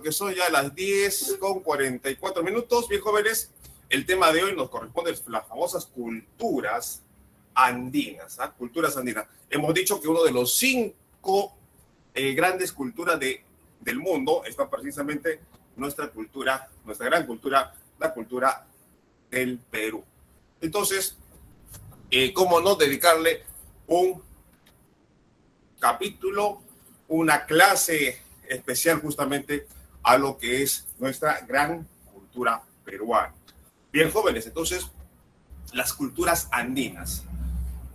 Que son ya las 10:44. Bien, jóvenes, el tema de hoy nos corresponde a las famosas culturas andinas. Culturas andinas. Hemos dicho que uno de los 5 grandes culturas del mundo está precisamente nuestra cultura, nuestra gran cultura, la cultura del Perú. Entonces, ¿cómo no dedicarle un capítulo, una clase especial justamente a lo que es nuestra gran cultura peruana? Bien, jóvenes, entonces, las culturas andinas.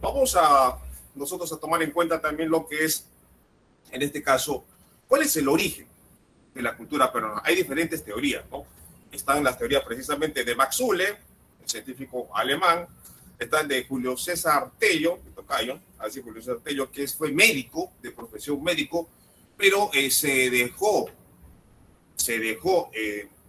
Vamos nosotros a tomar en cuenta también lo que es, en este caso, cuál es el origen de la cultura peruana. Hay diferentes teorías, ¿no? Están las teorías precisamente de Max Uhle, el científico alemán. Están de Julio César Tello, tocayo, así Julio César Tello, que fue médico, de profesión médico, pero se dejó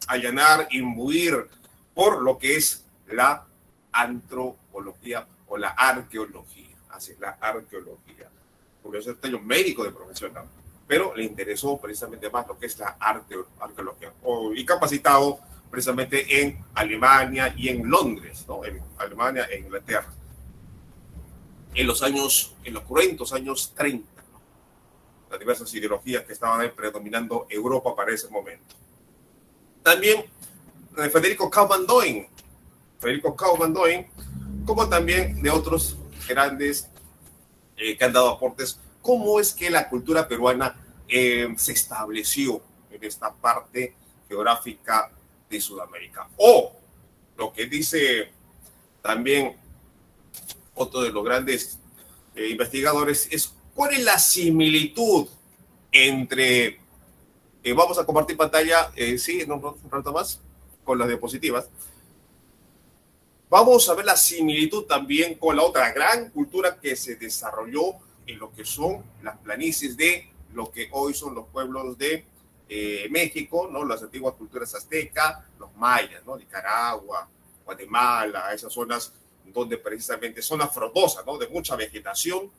allanar, imbuir por lo que es la antropología o la arqueología. Así es, la arqueología. Julio César Tello, médico de profesión, ¿no? Pero le interesó precisamente más lo que es la arqueología, y capacitado precisamente en Alemania y en Londres, ¿no? En Alemania e Inglaterra, en los cruentos años 30, ¿no? Las diversas ideologías que estaban predominando Europa para ese momento. También Federico Kaumann Doyen, como también de otros grandes que han dado aportes. ¿Cómo es que la cultura peruana se estableció en esta parte geográfica de Sudamérica? O lo que dice también otro de los grandes investigadores es cuál es la similitud entre, vamos a compartir pantalla, sí, en un rato más, con las diapositivas. Vamos a ver la similitud también con la otra gran cultura que se desarrolló en lo que son las planicies de lo que hoy son los pueblos de México, ¿no? Las antiguas culturas aztecas, los mayas, ¿no? Nicaragua, Guatemala, esas zonas donde precisamente zonas frondosas, ¿no? De mucha vegetación,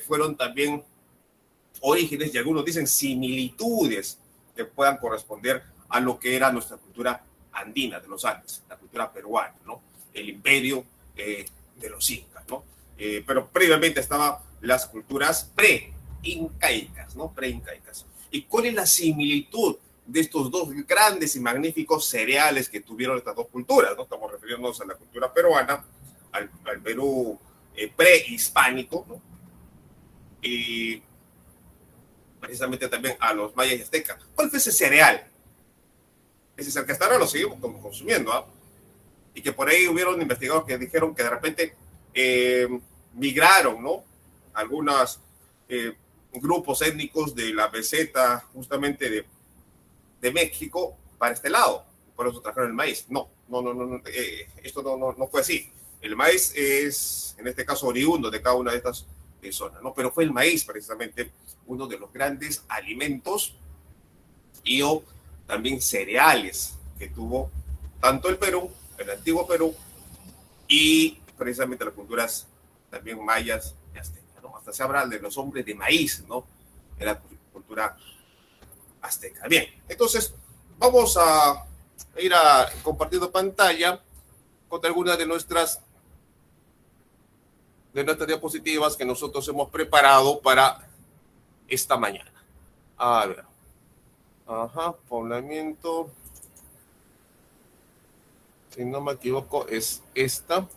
fueron también orígenes, y algunos dicen similitudes que puedan corresponder a lo que era nuestra cultura andina de los Andes, la cultura peruana, ¿no? El imperio de los incas, ¿no? Pero previamente estaban las culturas pre-incaicas, ¿no? Pre-incaicas. ¿Y cuál es la similitud de estos dos grandes y magníficos cereales que tuvieron estas dos culturas, ¿no? Estamos refiriéndonos a la cultura peruana, al Perú prehispánico, ¿no? Y precisamente también a los mayas y aztecas. ¿Cuál fue ese cereal? Ese cereal que hasta ahora lo seguimos consumiendo, ¿ah? Y que por ahí hubieron investigadores que dijeron que de repente migraron, ¿no? Algunos grupos étnicos de la meseta justamente de México para este lado. Por eso trajeron el maíz. No, esto no fue así. El maíz es, en este caso, oriundo de cada una de estas zonas, ¿no? Pero fue el maíz precisamente uno de los grandes alimentos y también cereales que tuvo tanto el Perú, el antiguo Perú, y precisamente las culturas también mayas y aztecas, ¿no? Hasta se habla de los hombres de maíz, ¿no? En la cultura azteca. Bien, entonces vamos a ir compartiendo pantalla con algunas de nuestras diapositivas que nosotros hemos preparado para esta mañana. A ver. Poblamiento. Si no me equivoco, es esta.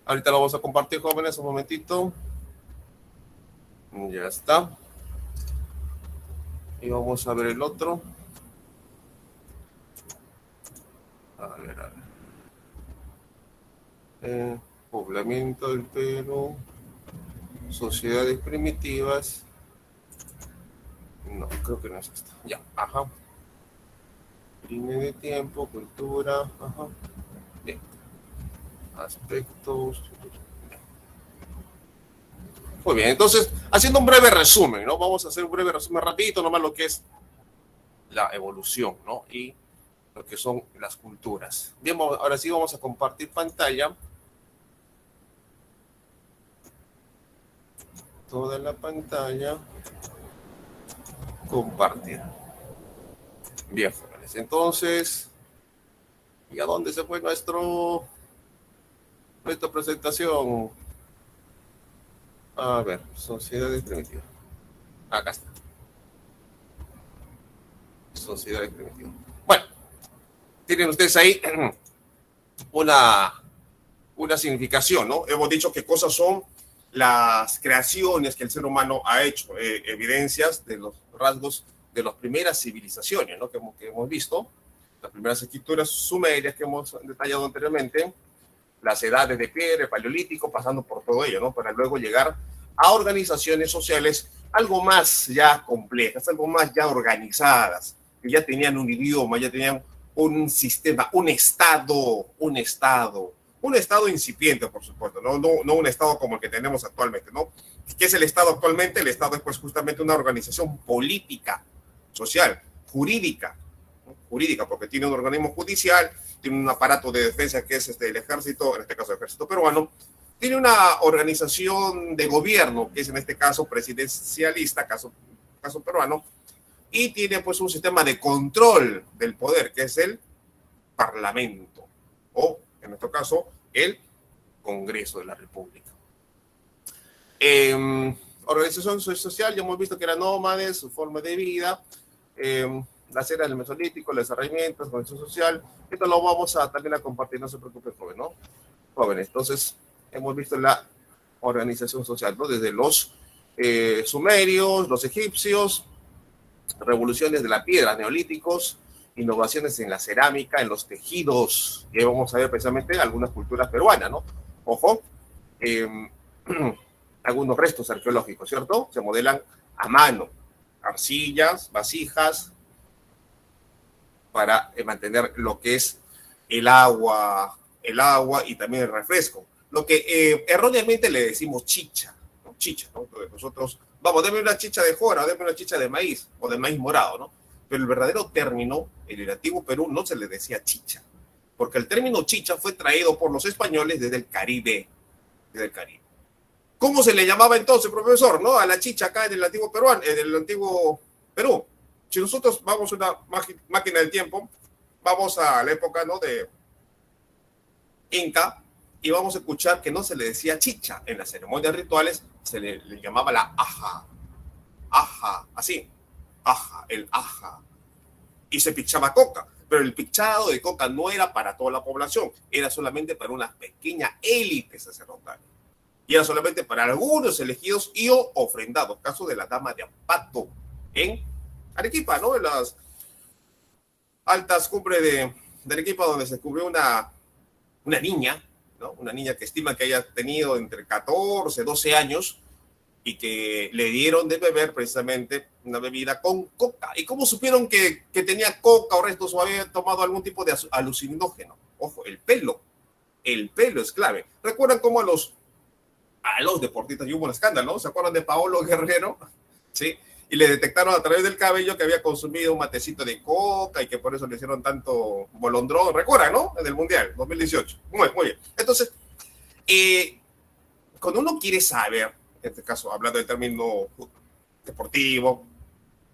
Ahorita lo vamos a compartir, jóvenes, un momentito. Ya está. Y vamos a ver el otro. A ver. Poblamiento del Perú. Sociedades primitivas. No, creo que no es esta. Ya, Línea de tiempo, cultura, bien. Aspectos. Muy bien, entonces, haciendo un breve resumen, ¿no? Vamos a hacer un breve resumen rapidito, nomás lo que es la evolución, ¿no? Y lo que son las culturas. Bien, ahora sí vamos a compartir pantalla. Toda la pantalla. Compartir. Bien, jóvenes. Entonces, ¿y a dónde se fue nuestra presentación? A ver, sociedades primitivas. Acá está. Sociedades primitivas. Bueno, tienen ustedes ahí una significación, ¿no? Hemos dicho qué cosas son las creaciones que el ser humano ha hecho, evidencias de los rasgos de las primeras civilizaciones, ¿no? Que hemos visto, las primeras escrituras sumerias que hemos detallado anteriormente, las edades de piedra, el paleolítico, pasando por todo ello, ¿no? Para luego llegar a organizaciones sociales algo más ya complejas, algo más ya organizadas, que ya tenían un idioma, ya tenían un sistema, un estado incipiente, por supuesto, no un estado como el que tenemos actualmente, ¿no? ¿Qué es el estado actualmente? El estado es pues justamente una organización política, social, jurídica, ¿no? Jurídica, porque tiene un organismo judicial, tiene un aparato de defensa que es el ejército, en este caso el ejército peruano, tiene una organización de gobierno, que es en este caso presidencialista, caso peruano, y tiene pues un sistema de control del poder, que es el Parlamento, o en nuestro caso, el Congreso de la República. Organización social, ya hemos visto que eran nómades, su forma de vida, las eras del Mesolítico, el desarrollamiento, la organización social. Esto lo vamos a también a compartir, no se preocupen, joven, ¿no? Jóvenes, entonces hemos visto la organización social, ¿no? Desde los sumerios, los egipcios, revoluciones de la piedra, neolíticos, innovaciones en la cerámica, en los tejidos, y ahí vamos a ver precisamente algunas culturas peruanas, ¿no? Ojo, algunos restos arqueológicos, ¿cierto? Se modelan a mano, arcillas, vasijas, para mantener lo que es el agua y también el refresco. Lo que erróneamente le decimos chicha, ¿no? Chicha, ¿no? Entonces nosotros, vamos, deme una chicha de jora, deme una chicha de maíz o de maíz morado, ¿no? Pero el verdadero término, en el antiguo Perú, no se le decía chicha, porque el término chicha fue traído por los españoles desde el Caribe, ¿Cómo se le llamaba entonces, profesor, no? A la chicha acá en el antiguo Perú. Si nosotros vamos a una máquina del tiempo, vamos a la época, ¿no? De Inca, y vamos a escuchar que no se le decía chicha. En las ceremonias rituales se le llamaba la aja, así, el aja. Y se pichaba coca, pero el pichado de coca no era para toda la población, era solamente para una pequeña élite sacerdotal. Y era solamente para algunos elegidos y o ofrendados, caso de la dama de Ampato en Arequipa, ¿no? En las altas cumbres de Arequipa, donde se descubrió una niña, ¿no? Una niña que estima que haya tenido entre 14, 12 años y que le dieron de beber precisamente una bebida con coca. ¿Y cómo supieron que tenía coca o restos o había tomado algún tipo de alucinógeno? Ojo, el pelo es clave. ¿Recuerdan cómo a los deportistas y hubo un escándalo, ¿no? ¿Se acuerdan de Paolo Guerrero? Sí, y le detectaron a través del cabello que había consumido un matecito de coca y que por eso le hicieron tanto bolondrón, recuerdan, ¿no? En el Mundial 2018. Muy bien. Entonces, cuando uno quiere saber, en este caso, hablando de término deportivo,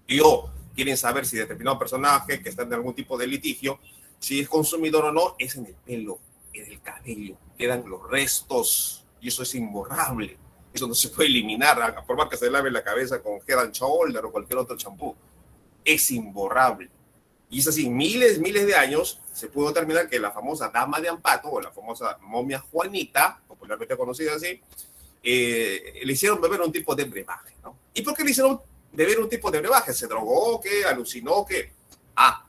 quieren saber si determinado personaje que está en algún tipo de litigio, si es consumidor o no, es en el pelo, en el cabello, quedan los restos. Y eso es imborrable. Eso no se puede eliminar, por más que se lave la cabeza con Head and Shoulder o cualquier otro champú. Es imborrable. Y es así, miles de años se pudo determinar que la famosa dama de Ampato, o la famosa momia Juanita, popularmente conocida así, le hicieron beber un tipo de brebaje, ¿no? ¿Y por qué le hicieron beber un tipo de brebaje? ¿Se drogó? ¿Qué? ¿Alucinó? ¿Qué?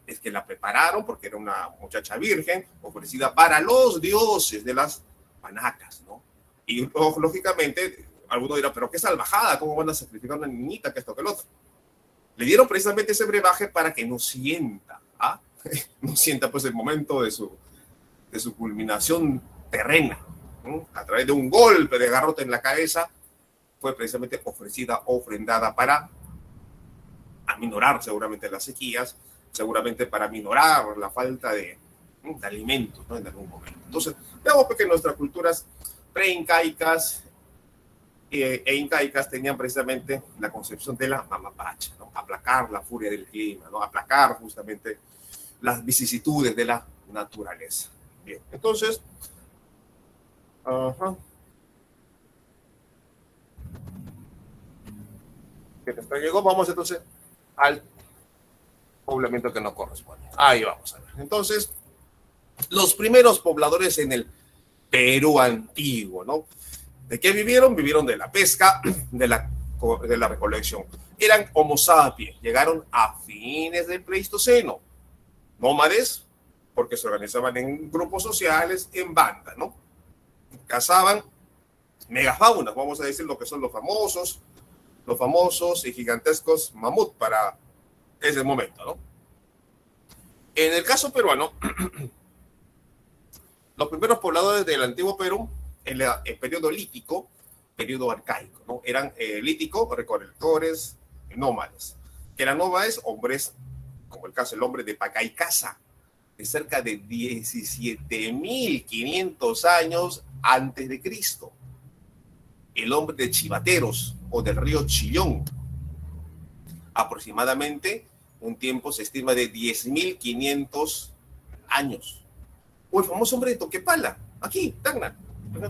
Es que la prepararon porque era una muchacha virgen ofrecida para los dioses de las panacas, ¿no? Y lógicamente, alguno dirá, pero qué salvajada, ¿cómo van a sacrificar a una niñita que esto que el otro? Le dieron precisamente ese brebaje para que no sienta, no sienta pues el momento de su culminación terrena, ¿no? A través de un golpe de garrote en la cabeza, fue precisamente ofrendada para aminorar seguramente las sequías, seguramente para aminorar la falta de alimentos, ¿no? En algún momento. Entonces, veamos que nuestras culturas preincaicas e incaicas tenían precisamente la concepción de la mamapacha, ¿no? Aplacar la furia del clima, ¿no? Aplacar justamente las vicisitudes de la naturaleza. Bien, entonces, ajá. Que hasta llegó, vamos entonces al poblamiento que no corresponde. Ahí vamos a ver. Entonces, los primeros pobladores en el Perú antiguo, ¿no? ¿De qué vivieron? Vivieron de la pesca, de la recolección. Eran Homo sapiens, llegaron a fines del Pleistoceno. Nómades, porque se organizaban en grupos sociales, en bandas, ¿no? Cazaban megafaunas, vamos a decir lo que son los famosos y gigantescos mamut para ese momento, ¿no? En el caso peruano, los primeros pobladores del antiguo Perú, en el periodo lítico, periodo arcaico, ¿no? Eran lítico, recolectores, nómades. Que eran nómades, hombres, como el caso del hombre de Pacaycasa, de cerca de 17.500 años antes de Cristo. El hombre de Chivateros o del río Chillón, aproximadamente un tiempo se estima de 10.500 años. O el famoso hombre de Toquepala, aquí, Tacna, donde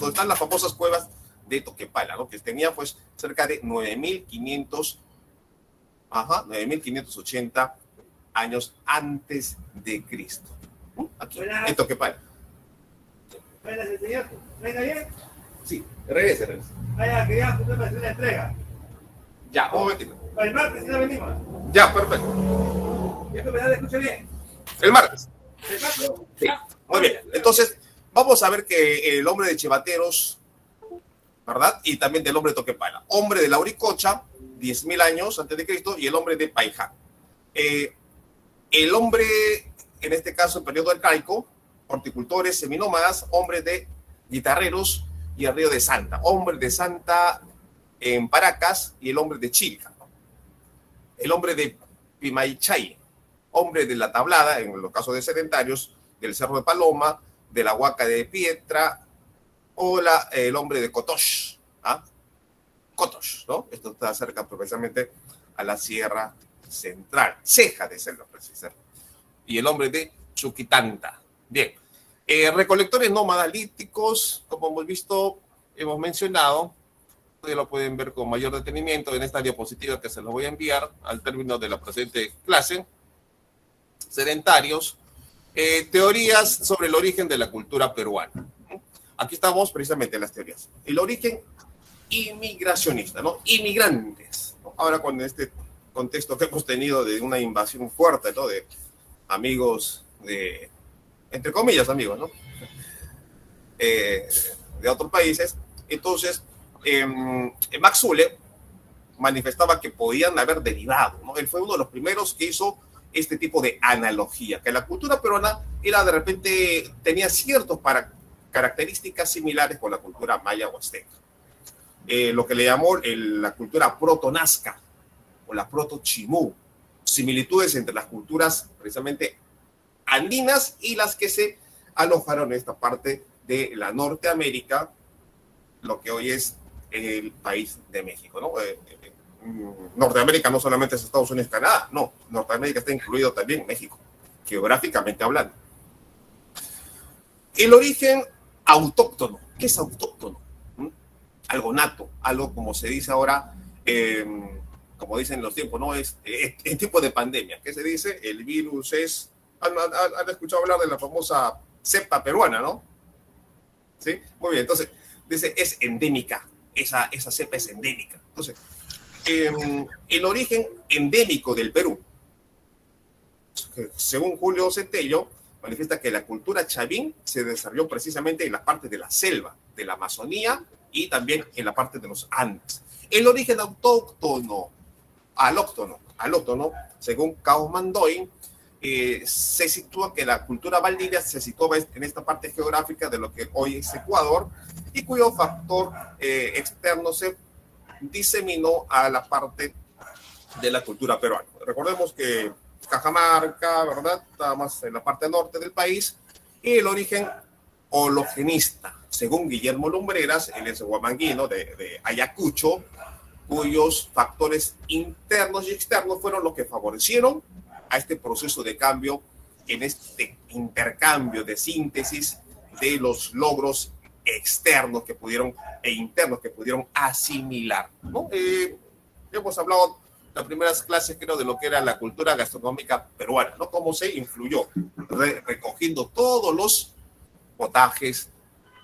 están las famosas cuevas de Toquepala, ¿no? Que tenía pues cerca de 9.580 años antes de Cristo. Aquí, en Toquepala. ¿Venga, señor? ¿Venga bien? Sí, regrese. Vaya, que ya usted me hace una entrega. Ya, un momentito. El martes ya venimos. Ya, perfecto. ¿Esto me da de escucha bien? El martes. ¿El martes? Sí, muy bien. Entonces, vamos a ver que el hombre de Chivateros, ¿verdad? Y también del hombre de Toquepala. Hombre de Lauricocha, 10.000 años antes de Cristo, y el hombre de Paiján. El hombre, en este caso, en periodo arcaico, horticultores, seminómadas, hombre de guitarreros y el río de Santa. Hombre de Santa en Paracas y el hombre de Chilca. El hombre de Pimaichay, hombre de la Tablada, en los casos de sedentarios, del Cerro de Paloma, de la Huaca de Pietra, o el hombre de Cotosh, ¿ah? Cotosh, ¿no? Esto está cerca precisamente a la Sierra Central, ceja de selva precisa. Y el hombre de Chuquitanta. Bien, recolectores nómadas líticos, como hemos visto, hemos mencionado, ustedes lo pueden ver con mayor detenimiento en esta diapositiva que se los voy a enviar al término de la presente clase. Sedentarios, teorías sobre el origen de la cultura peruana. Aquí estamos precisamente en las teorías. El origen inmigracionista, ¿no? Inmigrantes, ¿no? Ahora con este contexto que hemos tenido de una invasión fuerte, ¿no? De amigos de, entre comillas, amigos, ¿no? De otros países. Entonces, Max Zule manifestaba que podían haber derivado, ¿no? Él fue uno de los primeros que hizo este tipo de analogía, que la cultura peruana era de repente, tenía ciertas características similares con la cultura maya o azteca. Lo que le llamó la cultura proto-nazca o la proto-chimú, similitudes entre las culturas precisamente andinas y las que se alojaron en esta parte de la Norteamérica, lo que hoy es el país de México, ¿no? Norteamérica no solamente es Estados Unidos y Canadá, no, Norteamérica está incluido también México, geográficamente hablando. El origen autóctono, ¿qué es autóctono? Algo nato, algo como se dice ahora, como dicen los tiempos, ¿no? Es en tiempo de pandemia, ¿qué se dice? El virus es, han escuchado hablar de la famosa cepa peruana, ¿no? ¿Sí? Muy bien, entonces, dice, es endémica, esa cepa es endémica. Entonces, el origen endémico del Perú, según Julio Centello, manifiesta que la cultura chavín se desarrolló precisamente en la parte de la selva, de la Amazonía y también en la parte de los Andes. El origen alóctono, según Kaufman Doyle, se sitúa que la cultura valdivia se situaba en esta parte geográfica de lo que hoy es Ecuador y cuyo factor externo se diseminó a la parte de la cultura peruana. Recordemos que Cajamarca, ¿verdad? Está más en la parte norte del país y el origen hologenista. Según Guillermo Lumbreras, él es huamanguino de Ayacucho, cuyos factores internos y externos fueron los que favorecieron a este proceso de cambio, en este intercambio de síntesis de los logros externos que pudieron e internos que pudieron asimilar, ¿no? Hemos hablado en las primeras clases, creo, de lo que era la cultura gastronómica peruana, ¿no? Cómo se influyó, recogiendo todos los potajes,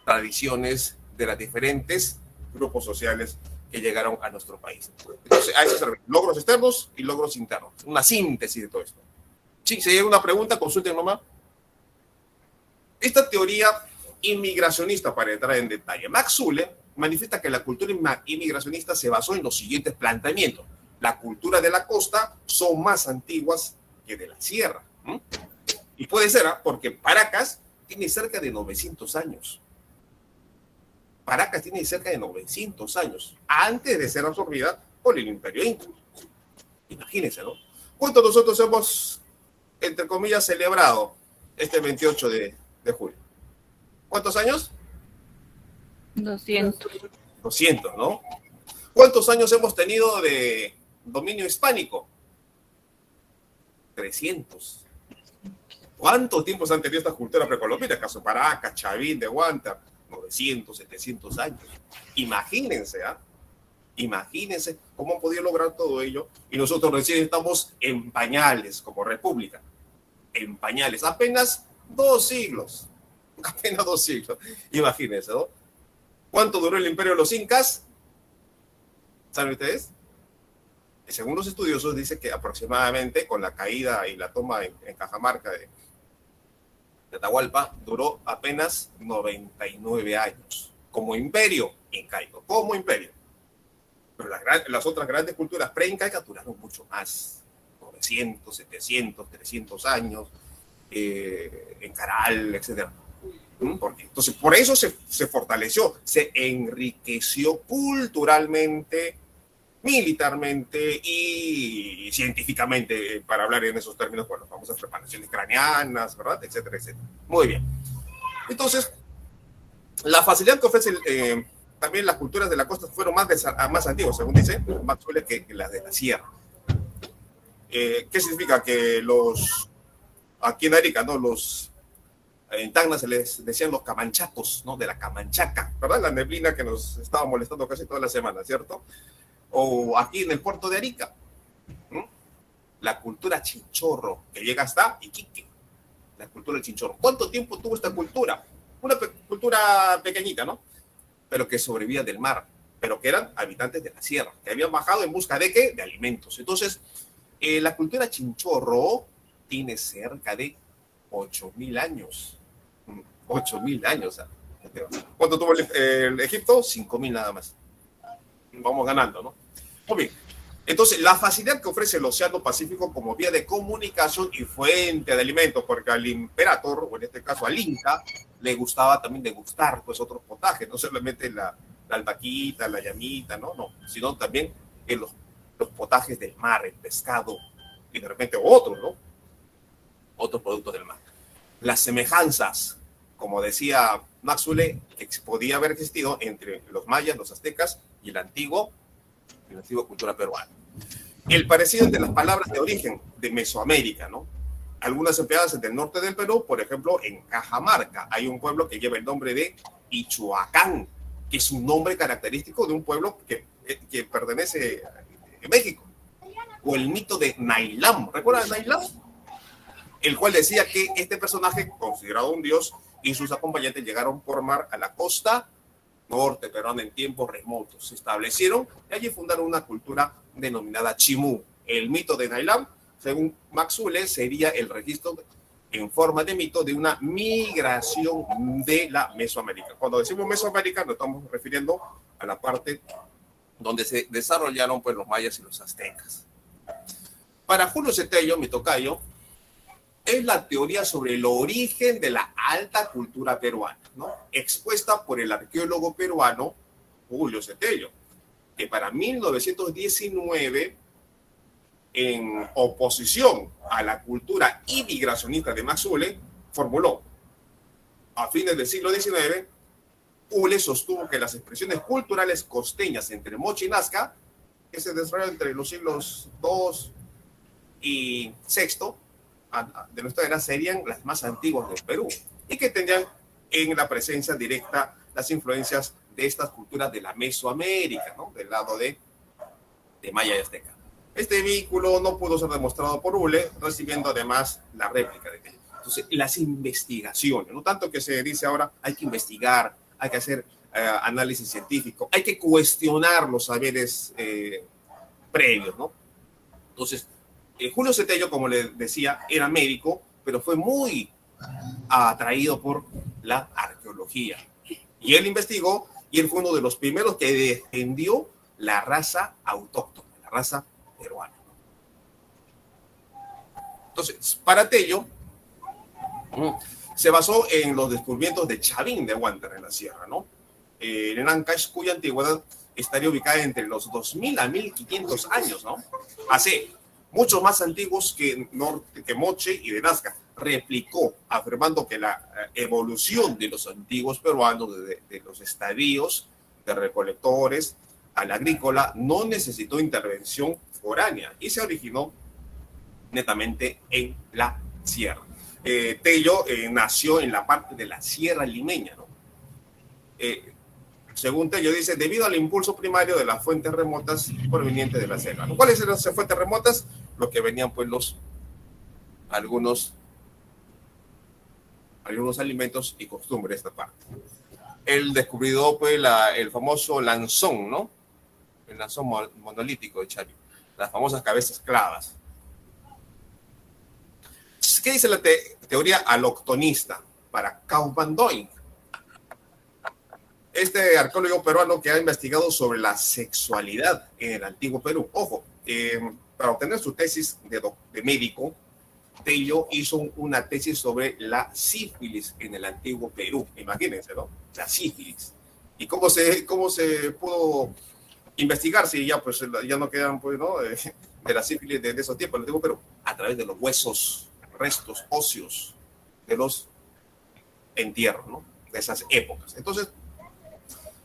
tradiciones de los diferentes grupos sociales que llegaron a nuestro país. Entonces, a eso se refiere. Logros externos y logros internos. Una síntesis de todo esto. Sí, si hay una pregunta, consulten nomás. Esta teoría inmigracionista, para entrar en detalle, Max Zule manifiesta que la cultura inmigracionista se basó en los siguientes planteamientos. La cultura de la costa son más antiguas que de la sierra. Y puede ser, porque Paracas tiene cerca de 900 años. Paracas tiene cerca de 900 años, antes de ser absorbida por el Imperio Inca. Imagínense, ¿no? ¿Cuánto nosotros hemos, entre comillas, celebrado este 28 de julio? ¿Cuántos años? 200. 200, ¿no? ¿Cuántos años hemos tenido de dominio hispánico? 300. ¿Cuántos tiempos han tenido esta cultura precolombina? Caso Paracas, Chavín, de Huántar, 900, 700 años. Imagínense, Imagínense cómo han podido lograr todo ello. Y nosotros recién estamos en pañales como república. En pañales. Apenas 2 siglos. Apenas 2 siglos. Imagínense, ¿no? ¿Cuánto duró el imperio de los incas? ¿Saben ustedes? Según los estudiosos, dice que aproximadamente con la caída y la toma en Cajamarca de Atahualpa, duró apenas 99 años. Como imperio incaico, como imperio. Pero las otras grandes culturas pre-incaicas duraron mucho más. 900, 700, 300 años. En Caral, etc. Porque, entonces, por eso se fortaleció, se enriqueció culturalmente, militarmente y científicamente, para hablar en esos términos, con las famosas preparaciones craneanas, ¿verdad? Etcétera, etcétera. Muy bien. Entonces, la facilidad que ofrece también las culturas de la costa fueron más antiguas, según dice Max Zule, que las de la sierra. ¿Qué significa? Que aquí en Arica, ¿no? En Tacna se les decían los camanchacos, ¿no? De la Camanchaca, ¿verdad? La neblina que nos estaba molestando casi toda la semana, ¿cierto? O aquí en el puerto de Arica, la cultura chinchorro, que llega hasta Iquique, la cultura del chinchorro. ¿Cuánto tiempo tuvo esta cultura? Una cultura pequeñita, ¿no? Pero que sobrevivía del mar, pero que eran habitantes de la sierra, que habían bajado en busca de ¿qué? De alimentos. Entonces, la cultura chinchorro tiene cerca de 8.000 años. 8.000 años. ¿Cuánto tuvo el Egipto? 5.000 nada más. Vamos ganando, ¿no? Muy bien. Entonces, la facilidad que ofrece el Océano Pacífico como vía de comunicación y fuente de alimentos, porque al emperador, o en este caso al Inca, le gustaba también degustar pues otros potajes, no solamente la albahaquita, la llamita, no, sino también los potajes del mar, el pescado, y de repente otros, ¿no? Otros productos del mar. Las semejanzas, como decía Max Zule, que podía haber existido entre los mayas, los aztecas y la antigua cultura peruana. El parecido entre las palabras de origen de Mesoamérica, ¿no? Algunas empleadas en el norte del Perú, por ejemplo, en Cajamarca, hay un pueblo que lleva el nombre de Ichuacán, que es un nombre característico de un pueblo que pertenece a México. O el mito de Nailam, ¿recuerdan Nailam? El cual decía que este personaje, considerado un dios, y sus acompañantes llegaron por mar a la costa norte peruana en tiempos remotos. Se establecieron y allí fundaron una cultura denominada Chimú. El mito de Nailam, según Max Zule, sería el registro en forma de mito de una migración de la Mesoamérica. Cuando decimos Mesoamérica nos estamos refiriendo a la parte donde se desarrollaron pues los mayas y los aztecas. Para Julio Cetello, mi tocayo, es la teoría sobre el origen de la alta cultura peruana, ¿no? Expuesta por el arqueólogo peruano Julio Cetello, que para 1919, en oposición a la cultura inmigracionista de Max Zule, formuló: a fines del siglo XIX, Ule sostuvo que las expresiones culturales costeñas entre Moche y Nazca, que se desarrollaron entre los siglos II y VI de nuestra era, serían las más antiguas del Perú y que tendrían en la presencia directa las influencias de estas culturas de la Mesoamérica, ¿no? Del lado de Maya y Azteca. Este vínculo no pudo ser demostrado por Ule, recibiendo además la réplica de Tello. Entonces, las investigaciones, no tanto que se dice ahora, hay que investigar, hay que hacer análisis científico, hay que cuestionar los saberes previos, ¿no? Entonces, Julio Cetello, como le decía, era médico, pero fue muy atraído por la arqueología. Y él investigó, y él fue uno de los primeros que defendió la raza autóctona, la raza peruana. Entonces, para Tello, se basó en los descubrimientos de Chavín de Huántar en la sierra, ¿no? En Ancash, cuya antigüedad estaría ubicada entre los 2000 a 1500 años, ¿no? Hace mucho más antiguos que Moche y de Nazca. Replicó, afirmando que la evolución de los antiguos peruanos, de los estadios de recolectores al agrícola, no necesitó intervención foránea y se originó netamente en la sierra. Tello nació en la parte de la sierra limeña, ¿no? Según Tello dice, debido al impulso primario de las fuentes remotas provenientes de la selva, ¿no? ¿Cuáles eran las fuentes remotas? Lo que venían pues algunos alimentos y costumbres de esta parte. Él descubrió pues el famoso lanzón, ¿no? El lanzón monolítico de Chavín, las famosas cabezas clavas. ¿Qué dice la teoría aloctonista para Kaufmann-Doig? Este arqueólogo peruano que ha investigado sobre la sexualidad en el antiguo Perú. Ojo, para obtener su tesis de médico, Tello hizo una tesis sobre la sífilis en el antiguo Perú. Imagínense, ¿no? La sífilis. ¿Y cómo se pudo investigar si ya, pues, ya no quedan, pues, ¿no? De la sífilis de esos tiempos, el antiguo Perú? A través de los huesos, restos óseos de los entierros, ¿no? De esas épocas. Entonces,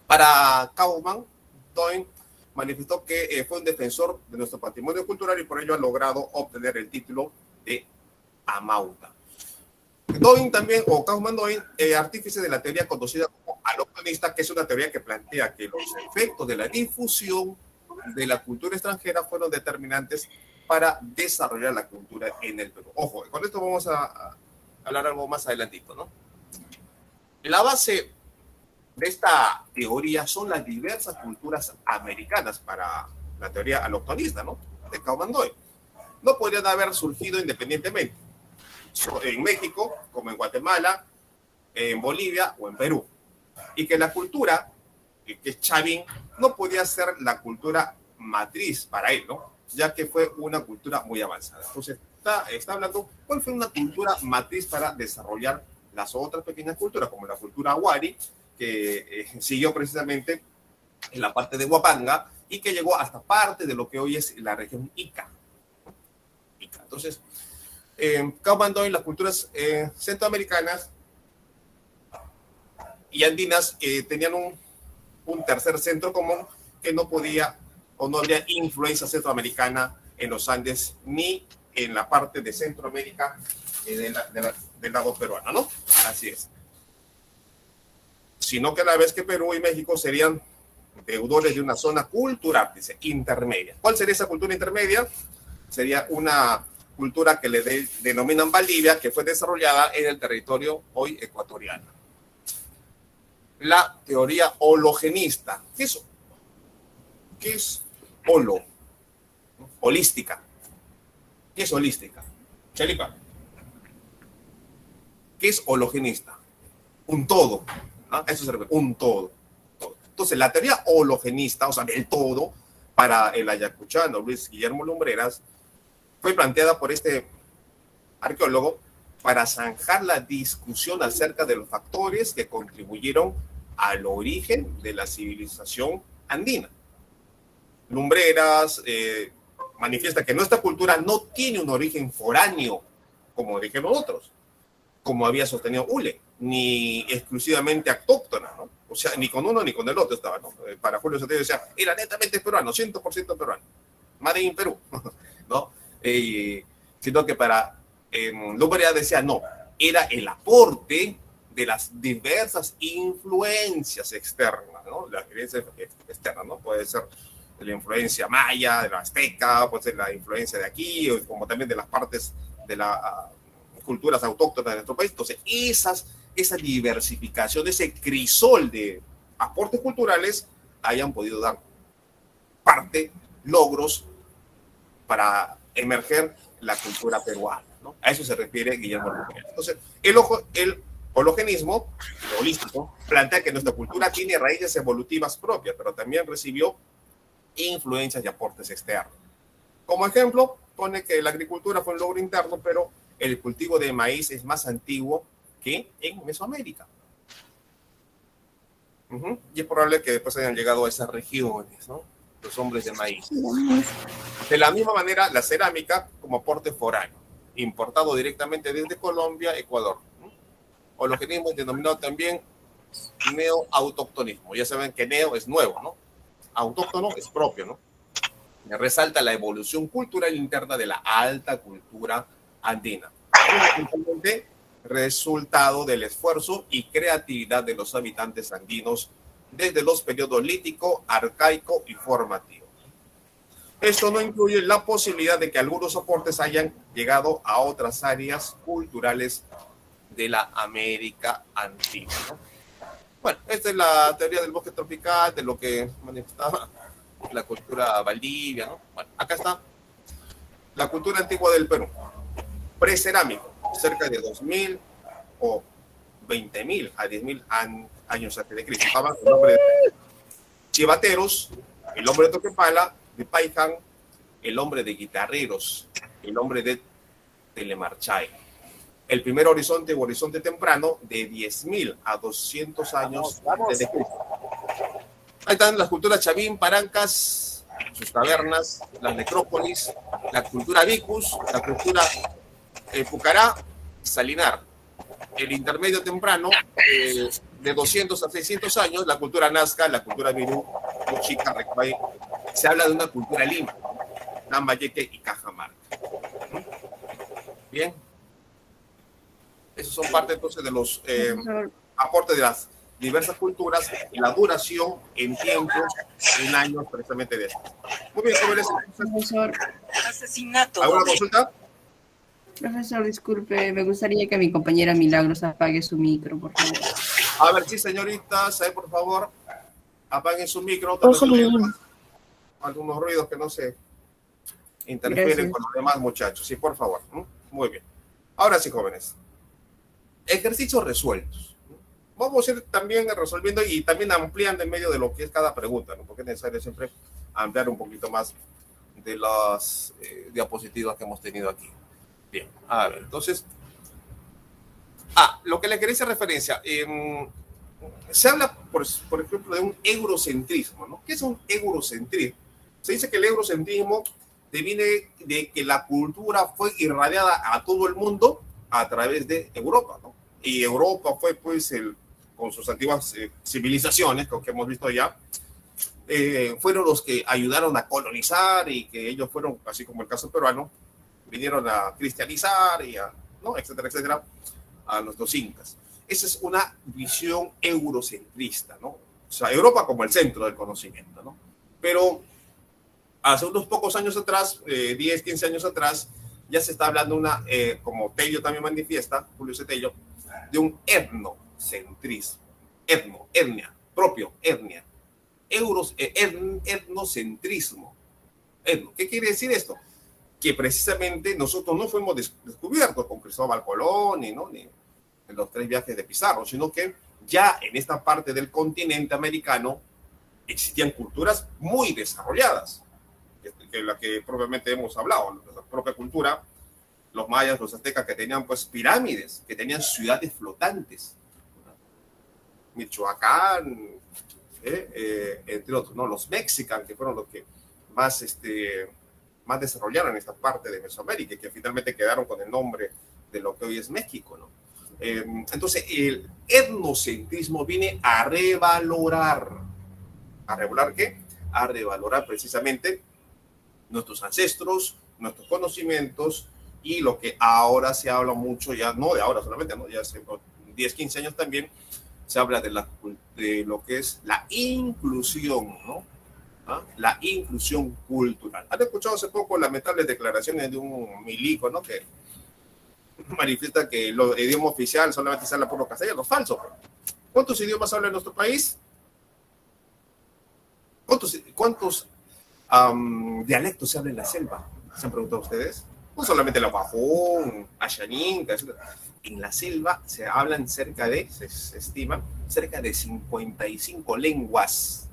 para Kaufmann-Doig manifestó que fue un defensor de nuestro patrimonio cultural y por ello ha logrado obtener el título de Amauta. Doig también, o Kaufmann-Doig, artífice de la teoría conocida como aloctonista, que es una teoría que plantea que los efectos de la difusión de la cultura extranjera fueron determinantes para desarrollar la cultura en el Perú. Ojo, con esto vamos a hablar algo más adelantito, ¿no? La base de esta teoría son las diversas culturas americanas para la teoría aloctonista, ¿no? De Kaufmann-Doig. No podrían haber surgido independientemente en México, como en Guatemala, en Bolivia o en Perú. Y que la cultura, que es Chavín, no podía ser la cultura matriz para él, ¿no? Ya que fue una cultura muy avanzada. Entonces, está hablando cuál fue una cultura matriz para desarrollar las otras pequeñas culturas, como la cultura Wari, que siguió precisamente en la parte de Huapanga y que llegó hasta parte de lo que hoy es la región Ica. Entonces, Kaufmann-Doig, las culturas centroamericanas y andinas tenían un tercer centro común que no podía o no había influencia centroamericana en los Andes ni en la parte de Centroamérica del lado peruano, ¿no? Así es. Sino que a la vez que Perú y México serían deudores de una zona cultural, dice, intermedia. ¿Cuál sería esa cultura intermedia? Sería una cultura que le denominan Valdivia, que fue desarrollada en el territorio hoy ecuatoriano. La teoría hologenista. ¿Qué es holo? Holística. ¿Qué es holística? Chelipa. ¿Qué es hologenista? Un todo. ¿No? Eso se refiere, un todo. Entonces, la teoría hologenista, o sea, del todo, para el ayacuchano Luis Guillermo Lumbreras, fue planteada por este arqueólogo para zanjar la discusión acerca de los factores que contribuyeron al origen de la civilización andina. Lumbreras manifiesta que nuestra cultura no tiene un origen foráneo, como dijeron otros, como había sostenido Ule. ni exclusivamente autóctona, ¿no? O sea, ni con uno ni con el otro estaba, ¿no? Para Julio Soteldo decía, era netamente peruano, 100% peruano, Made in Perú, ¿no? Sino que para Lumbreras decía, no, era el aporte de las diversas influencias externas, ¿no? Las influencias externas, ¿no? Puede ser de la influencia maya, de la azteca, puede ser la influencia de aquí, como también de las partes de las culturas autóctonas de nuestro país. Entonces, esa diversificación, ese crisol de aportes culturales hayan podido dar parte, logros para emerger la cultura peruana, ¿no? A eso se refiere Guillermo Lumbreras. Entonces, el hologenismo, holístico, plantea que nuestra cultura tiene raíces evolutivas propias, pero también recibió influencias y aportes externos. Como ejemplo, pone que la agricultura fue un logro interno, pero el cultivo de maíz es más antiguo que en Mesoamérica. Y es probable que después hayan llegado a esas regiones, ¿no? Los hombres de maíz. De la misma manera, la cerámica como aporte foráneo, importado directamente desde Colombia, Ecuador. Hologenismo es denominado también neoautóctonismo. Ya saben que neo es nuevo, ¿no? Autóctono es propio, ¿no? Resalta la evolución cultural interna de la alta cultura andina. Fundamentalmente, resultado del esfuerzo y creatividad de los habitantes andinos desde los periodos lítico, arcaico y formativo. Esto no incluye la posibilidad de que algunos aportes hayan llegado a otras áreas culturales de la América Antigua, ¿no? Bueno, esta es la teoría del bosque tropical, de lo que manifestaba la cultura Valdivia, ¿no? Bueno, acá está la cultura antigua del Perú. Precerámico, cerca de 2000 o 20.000 a 10.000 años antes de Cristo. Estaba el nombre de chivateros, el hombre de Toquepala, de Paiján, el hombre de guitarreros, el hombre de Telemarchay. El primer horizonte o horizonte temprano de 10.000 a 200 años antes de Cristo. Ahí están las culturas Chavín, Parancas, sus tabernas, las necrópolis, la cultura Vicus, la cultura Pucará, Salinar. El intermedio temprano, de 200 a 600 años, la cultura Nazca, la cultura Mirú, Mochica, Recbay. Se habla de una cultura Lima, Lambayeque y Cajamarca. Bien. Esos son parte entonces de los aportes de las diversas culturas y la duración en tiempos, en años precisamente de esto. Muy bien, jóvenes. Profesor. Asesinato. ¿Alguna consulta? Profesor, disculpe, me gustaría que mi compañera Milagros apague su micro, por favor. A ver, sí, señoritas, por favor, apaguen su micro. Algunos ruidos que no se interfieren con los demás muchachos. Sí, por favor. Muy bien. Ahora sí, jóvenes. Ejercicios resueltos. Vamos a ir también resolviendo y también ampliando en medio de lo que es cada pregunta, ¿no? Porque es necesario siempre ampliar un poquito más de las diapositivas que hemos tenido aquí. Bien, a ver, entonces, lo que le quería hacer referencia, se habla, por ejemplo, de un eurocentrismo, ¿no? ¿Qué es un eurocentrismo? Se dice que el eurocentrismo deviene de que la cultura fue irradiada a todo el mundo a través de Europa, ¿no? Y Europa fue, pues, con sus antiguas civilizaciones, que hemos visto ya, fueron los que ayudaron a colonizar y que ellos fueron, así como el caso peruano, vinieron a cristianizar y ¿no? Etcétera, etcétera, a nuestros incas. Esa es una visión eurocentrista, ¿no? O sea, Europa como el centro del conocimiento, ¿no? Pero hace unos pocos años atrás, 10, 15 años atrás, ya se está hablando como Tello también manifiesta, Julio C. Tello, de un etnocentrismo. Etnia, propio, etnia. Etnocentrismo. ¿Qué quiere decir esto? Que precisamente nosotros no fuimos descubiertos con Cristóbal Colón, ni en los 3 viajes de Pizarro, sino que ya en esta parte del continente americano existían culturas muy desarrolladas, que la que propiamente hemos hablado, nuestra propia cultura, los mayas, los aztecas, que tenían pues pirámides, que tenían ciudades flotantes, Michoacán, entre otros, ¿no? Los mexicanos, que fueron los que más desarrollaron esta parte de Mesoamérica y que finalmente quedaron con el nombre de lo que hoy es México, ¿no? Entonces, el etnocentrismo viene a revalorar. ¿A revalorar qué? A revalorar precisamente nuestros ancestros, nuestros conocimientos y lo que ahora se habla mucho, ya no de ahora solamente, ¿no? Ya hace 10, 15 años también se habla de lo que es la inclusión, ¿no? ¿Ah? La inclusión cultural. ¿Han escuchado hace poco lamentables declaraciones de un milico, ¿no? Que manifiesta que el idioma oficial solamente se habla por los castellanos? Falso. ¿Cuántos idiomas habla en nuestro país? ¿Cuántos dialectos se habla en la selva? ¿Se han preguntado ustedes? No solamente el Apajón, Ashaninka, etc. En la selva se hablan se estima, cerca de 55 lenguas.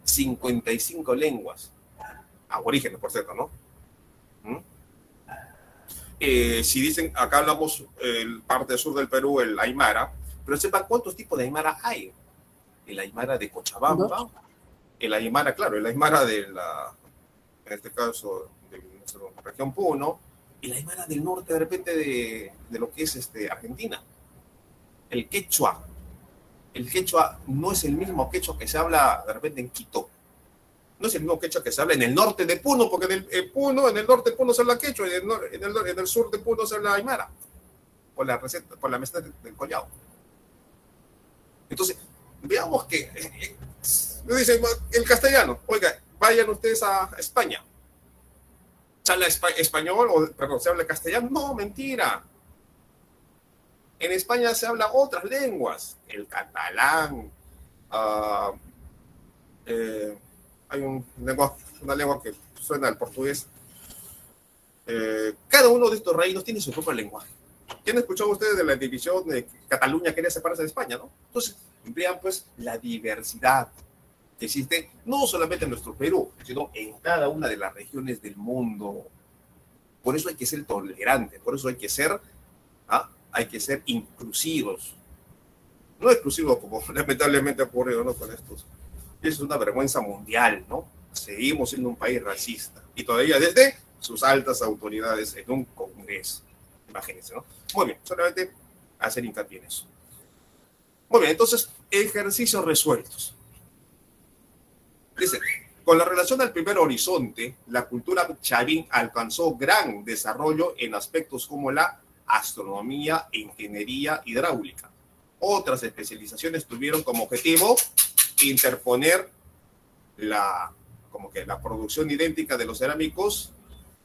55 lenguas. Aborígenes, por cierto, ¿no? Si dicen, acá hablamos parte sur del Perú, el Aymara, pero sepan cuántos tipos de Aymara hay. El Aymara de Cochabamba, el Aymara, claro, el Aymara de en este caso, de nuestra región Puno, el Aymara del norte, de repente, de lo que es Argentina. El quechua. El quechua no es el mismo quechua que se habla, de repente, en Quito. No es el mismo quechua que se habla en el norte de Puno, porque en el norte de Puno se habla quechua, y en el sur de Puno se habla Aymara, por la meseta del Collao. Entonces, veamos que me dicen el castellano, oiga, vayan ustedes a España. ¿Se habla español perdón, se habla castellano? No, mentira. En España se habla otras lenguas, el catalán, hay una lengua que suena al portugués. Cada uno de estos reinos tiene su propio lenguaje. ¿Quién escuchó ustedes de la división de Cataluña quería separarse de España, no? Entonces, vean pues la diversidad que existe no solamente en nuestro Perú, sino en cada una de las regiones del mundo. Por eso hay que ser tolerantes, por eso hay que ser inclusivos. No exclusivos como lamentablemente ha ocurrido, ¿no? Con estos. Eso es una vergüenza mundial, ¿no? Seguimos siendo un país racista y todavía desde sus altas autoridades en un congreso. Imagínense, ¿no? Muy bien, solamente hacer hincapié en eso. Muy bien, entonces, ejercicios resueltos. Dice, con la relación al primer horizonte, la cultura chavín alcanzó gran desarrollo en aspectos como la astronomía e ingeniería hidráulica. Otras especializaciones tuvieron como objetivo interponer la producción idéntica de los cerámicos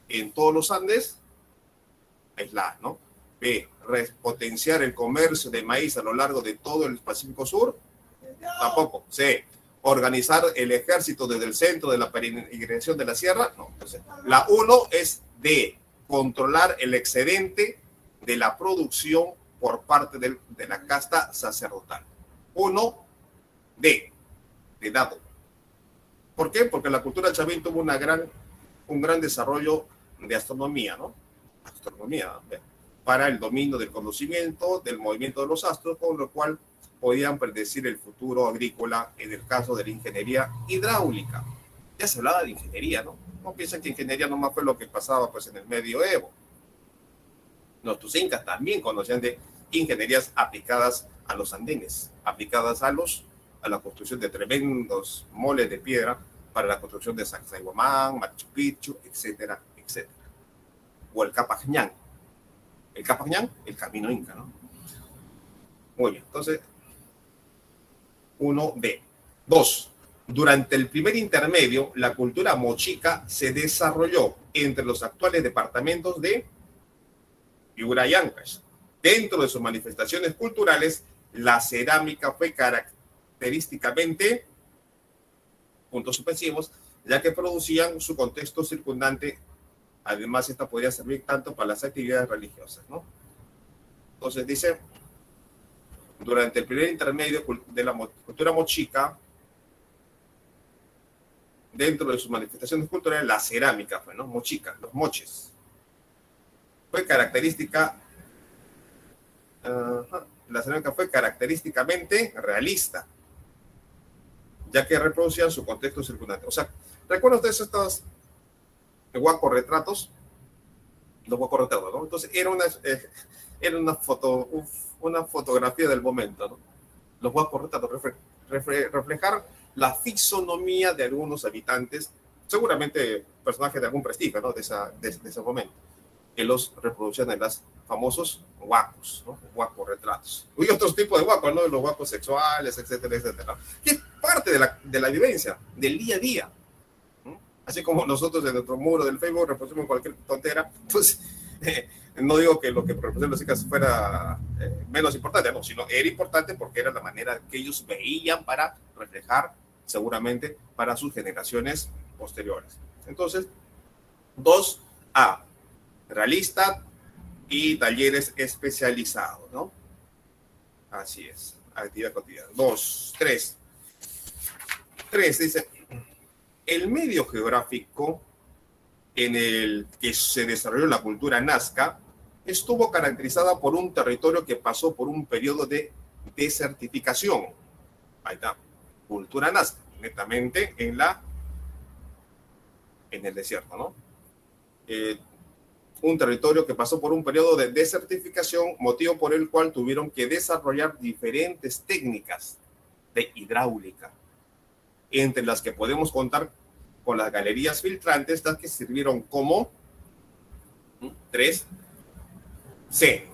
en todos los Andes, es la, ¿no? B, potenciar el comercio de maíz a lo largo de todo el Pacífico Sur, tampoco. C, organizar el ejército desde el centro de la peregrinación de la sierra, no. Entonces, la 1 es D, controlar el excedente de la producción por parte de la casta sacerdotal. 1, D, de dado. ¿Por qué? Porque la cultura chavín tuvo un gran desarrollo de astronomía, ¿no? Astronomía, para el dominio del conocimiento, del movimiento de los astros, con lo cual podían predecir el futuro agrícola en el caso de la ingeniería hidráulica. Ya se hablaba de ingeniería, ¿no? No piensen que ingeniería nomás fue lo que pasaba pues en el medioevo. Nuestros incas también conocían de ingenierías aplicadas a los andenes, aplicadas a la construcción de tremendos moles de piedra para la construcción de Sacsayhuamán, Machu Picchu, etcétera, etcétera. O el Capajñán. El Capajñán, el camino inca, ¿no? Muy bien, entonces, 1B. 2. Durante el primer intermedio, la cultura mochica se desarrolló entre los actuales departamentos de Piura y Ancash. Dentro de sus manifestaciones culturales, la cerámica fue característicamente, puntos suspensivos, ya que producían su contexto circundante. Además, esta podría servir tanto para las actividades religiosas, ¿no? Entonces dice, durante el primer intermedio de la cultura mochica, dentro de sus manifestaciones culturales, la cerámica fue, ¿no? Mochica, los moches. Fue característica, la cerámica fue característicamente realista, ya que reproducían su contexto circundante. O sea, ¿recuerdan ustedes estos huacos retratos? Los huacos retratos, ¿no? Entonces, era una fotografía del momento, ¿no? Los huacos retratos reflejar la fisonomía de algunos habitantes, seguramente personajes de algún prestigio, ¿no? de ese momento, que los reproducían en los famosos huacos, ¿no? Huacos retratos. Y otros tipos de huacos, ¿no? Los huacos sexuales, etcétera, etcétera. Que es parte de la vivencia, del día a día. Así como nosotros en nuestro muro del Facebook reproducimos cualquier tontera, pues no digo que lo que reproducen los chicas fuera menos importante, no, sino era importante porque era la manera que ellos veían para reflejar seguramente para sus generaciones posteriores. Entonces, 2A, realista y talleres especializados, ¿no? Así es, actividad cotidiana. 3 dice, el medio geográfico en el que se desarrolló la cultura nazca estuvo caracterizada por un territorio que pasó por un periodo de desertificación. Ahí está, cultura nazca, netamente en el desierto, ¿no? Un territorio que pasó por un periodo de desertificación, motivo por el cual tuvieron que desarrollar diferentes técnicas de hidráulica, entre las que podemos contar con las galerías filtrantes, las que sirvieron como 3C,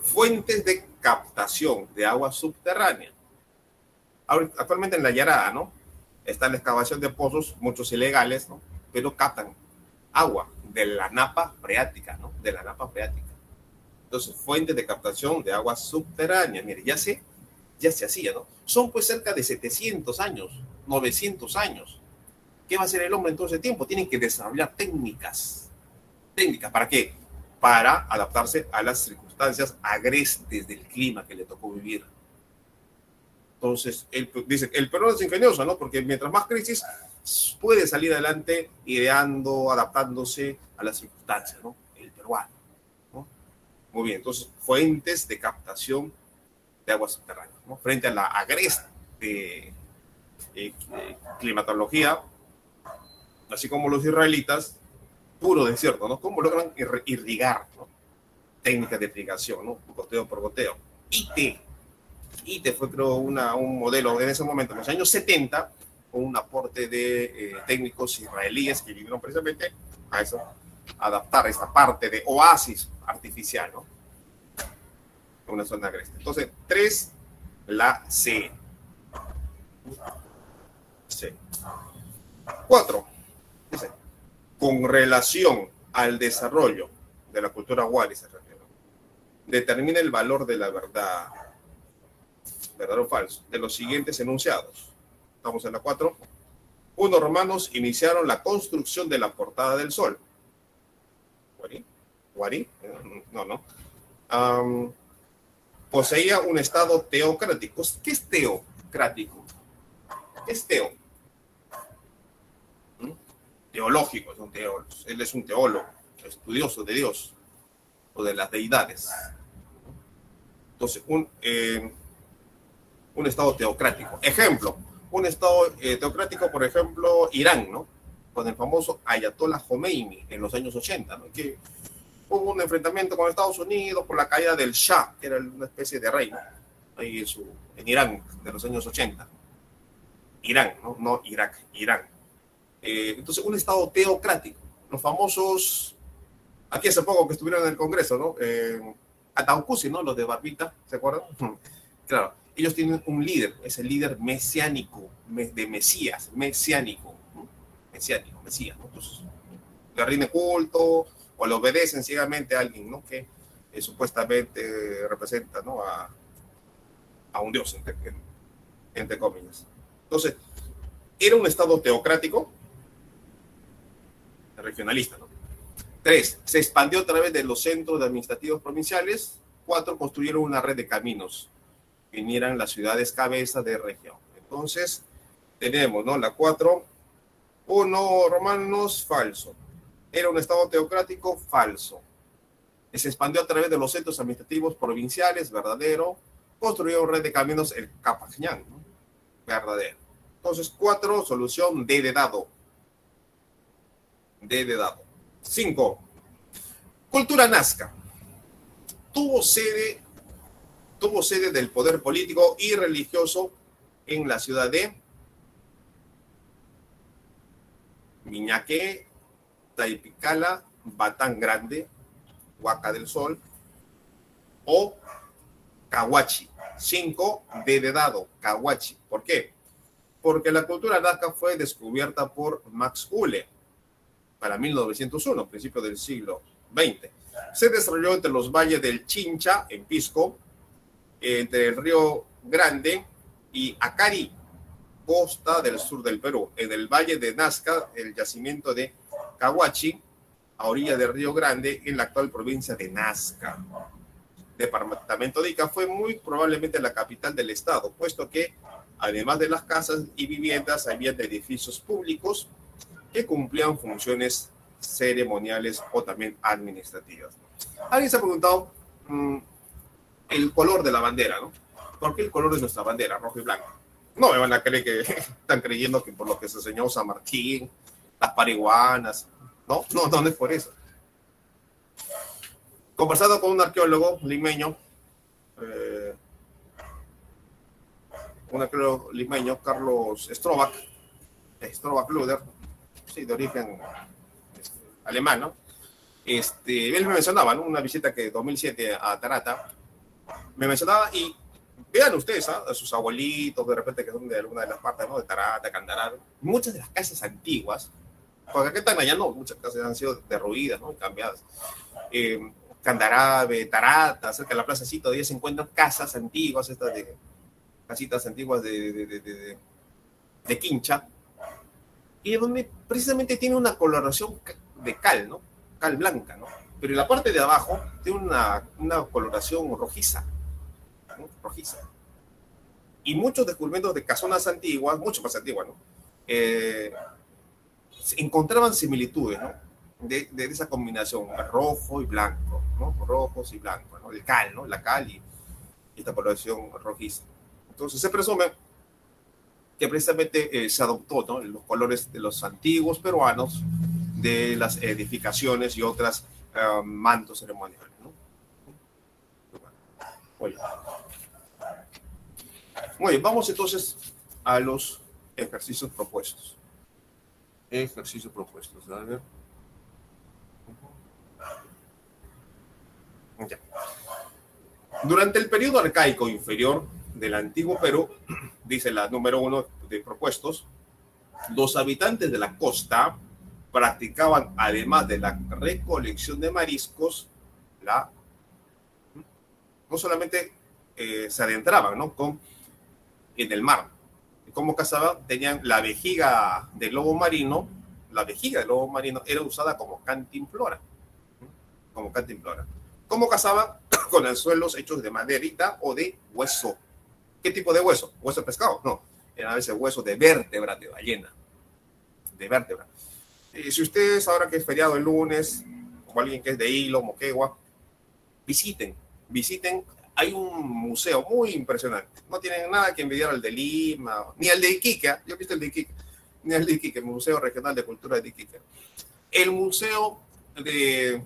fuentes de captación de agua subterránea. Actualmente en la Yarada, ¿no? Está la excavación de pozos, muchos ilegales, ¿no? Pero captan agua de la napa freática, ¿no? De la napa freática. Entonces, fuentes de captación de agua subterránea. Mire, ya se hacía, ¿no? Son pues cerca de 700 años, 900 años. ¿Qué va a hacer el hombre en todo ese tiempo? Tienen que desarrollar técnicas. ¿Técnicas para qué? Para adaptarse a las circunstancias agrestes del clima que le tocó vivir. Entonces, él dice, el peruano es ingenioso, ¿no? Porque mientras más crisis, puede salir adelante ideando, adaptándose a las circunstancias, ¿no? El peruano, ¿no? Muy bien, entonces, fuentes de captación de aguas subterráneas, ¿no? Frente a la agreste climatología, así como los israelitas, puro desierto, ¿no? ¿Cómo logran irrigar, ¿no? Técnicas de irrigación, ¿no? Goteo por goteo. ITE fue, creo, un modelo en ese momento, en los años 70, con un aporte de técnicos israelíes que vinieron precisamente a eso, a adaptar esta parte de oasis artificial, ¿no? Una zona agreste. Entonces, 3, la C. 4, dice, con relación al desarrollo de la cultura wari, se refiere, determina el valor de la verdad, verdadero o falso, de los siguientes enunciados. Estamos en la 4. Unos romanos iniciaron la construcción de la Portada del Sol. ¿Wari? No. Poseía un estado teocrático. ¿Qué es teocrático? ¿Qué es teo? Teológico, él es un teólogo, estudioso de Dios o de las deidades. Entonces, un estado teocrático. Ejemplo, un estado teocrático, por ejemplo, Irán, ¿no? Con el famoso Ayatollah Khomeini en los años 80, ¿no? Que hubo un enfrentamiento con Estados Unidos por la caída del Shah, que era una especie de rey, ¿no? Ahí en Irán, de los años 80. Irán, no Irak, Irán. Entonces, un estado teocrático. Los famosos, aquí hace poco que estuvieron en el Congreso, ¿no? Ataucusi, ¿no? Los de barbita, ¿se acuerdan? Claro, ellos tienen un líder, es el líder mesiánico, de Mesías, mesiánico, ¿no? Mesías, ¿no? Entonces, le rinde culto o le obedecen ciegamente a alguien, ¿no? Que supuestamente representa, ¿no? A un dios, entre comillas. Entonces, era un estado teocrático, regionalista, ¿no? 3, se expandió a través de los centros administrativos provinciales. 4, construyeron una red de caminos que unieran las ciudades cabeza de región. Entonces, tenemos, ¿no? La 4, 1, romanos, falso. Era un estado teocrático, falso. Se expandió a través de los centros administrativos provinciales, verdadero. Construyó red de caminos, el Capajñán, ¿no? Verdadero. Entonces, 4, solución D de dado. 5, cultura nazca. Tuvo sede tuvo sede del poder político y religioso en la ciudad de Miñaque, Taipicala, Batán Grande, Huaca del Sol o Cahuachi. 5 de dado, Cahuachi. ¿Por qué? Porque la cultura nazca fue descubierta por Max Uhle para 1901, principio del siglo XX. Se desarrolló entre los valles del Chincha, en Pisco, entre el Río Grande y Acari, costa del sur del Perú. En el valle de Nazca, el yacimiento de Cahuachi, a orilla del Río Grande, en la actual provincia de Nazca. Departamento de Ica fue muy probablemente la capital del estado, puesto que además de las casas y viviendas, había edificios públicos que cumplían funciones ceremoniales o también administrativas. Alguien se ha preguntado el color de la bandera, ¿no? ¿Por qué el color de nuestra bandera, rojo y blanco? No me van a creer que están creyendo que por lo que se enseñó San Martín, las parihuanas, no es por eso. Conversado con un arqueólogo limeño, Carlos Strohbach Luder, sí, de origen alemán, ¿no? Él me mencionaba, ¿no? Una visita que 2007 a Tarata, me mencionaba, y vean ustedes, a sus abuelitos, de repente que son de alguna de las partes, ¿no? De Tarata, Candarave, muchas de las casas antiguas, porque aquí están allá, no, muchas casas han sido derruidas, ¿no? Cambiadas. Candarave, Tarata, cerca de la plaza, sí, todavía se encuentran casas antiguas, estas de casitas antiguas de quincha, y donde precisamente tiene una coloración de cal, ¿no? Cal blanca, ¿no? Pero en la parte de abajo tiene una coloración rojiza, ¿no? Rojiza. Y muchos descubrimientos de casonas antiguas, mucho más antiguas, ¿no? Encontraban similitudes, ¿no? De esa combinación rojo y blanco, ¿no? Rojos y blancos, ¿no? El cal, ¿no? La cal y esta coloración rojiza. Entonces se presume que precisamente se adoptó, ¿no? Los colores de los antiguos peruanos, de las edificaciones y otras mantos ceremoniales, ¿no? Muy bien, vamos entonces a los ejercicios propuestos. Ejercicios propuestos, a ver. Ya. Durante el periodo arcaico inferior del antiguo Perú, dice la número 1 de propuestos, los habitantes de la costa practicaban, además de la recolección de mariscos, no solamente se adentraban, ¿no? En el mar. ¿Cómo cazaban? Tenían la vejiga del lobo marino. La vejiga del lobo marino era usada como cantimplora. Como cantimplora. ¿Cómo cazaban? Con anzuelos hechos de maderita o de hueso. ¿Qué tipo de hueso? ¿Hueso de pescado? No. Eran a veces huesos de vértebra de ballena. De vértebra. Si ustedes, ahora que es feriado el lunes, o alguien que es de Hilo, Moquegua, visiten. Hay un museo muy impresionante. No tienen nada que envidiar al de Lima, ni al de Iquique. Yo he visto el de Iquique. Ni al de Iquique, el Museo Regional de Cultura de Iquique. El museo de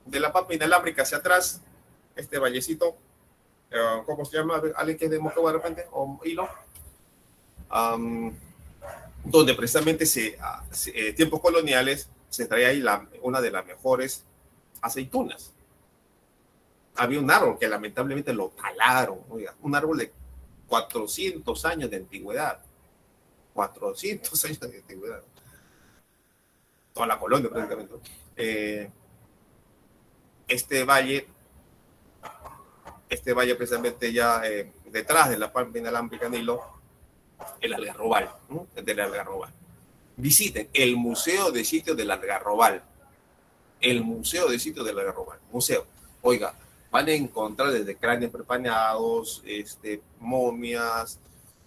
la pampa inalámbrica hacia atrás, este vallecito, ¿cómo se llama? ¿Alguien que es de Moquegua de repente? ¿O Hilo? Donde precisamente tiempos coloniales se traía ahí una de las mejores aceitunas. Había un árbol que lamentablemente lo talaron, oiga, un árbol de 400 años de antigüedad. 400 años de antigüedad. Toda la colonia prácticamente. Este valle precisamente ya detrás de la pampa inalámbrica Nilo, el Algarrobal, ¿no? Del Algarrobal. Visiten el Museo de Sitios del Algarrobal. El Museo de Sitios del Algarrobal. Museo. Oiga, van a encontrar desde cráneos prepaneados, momias,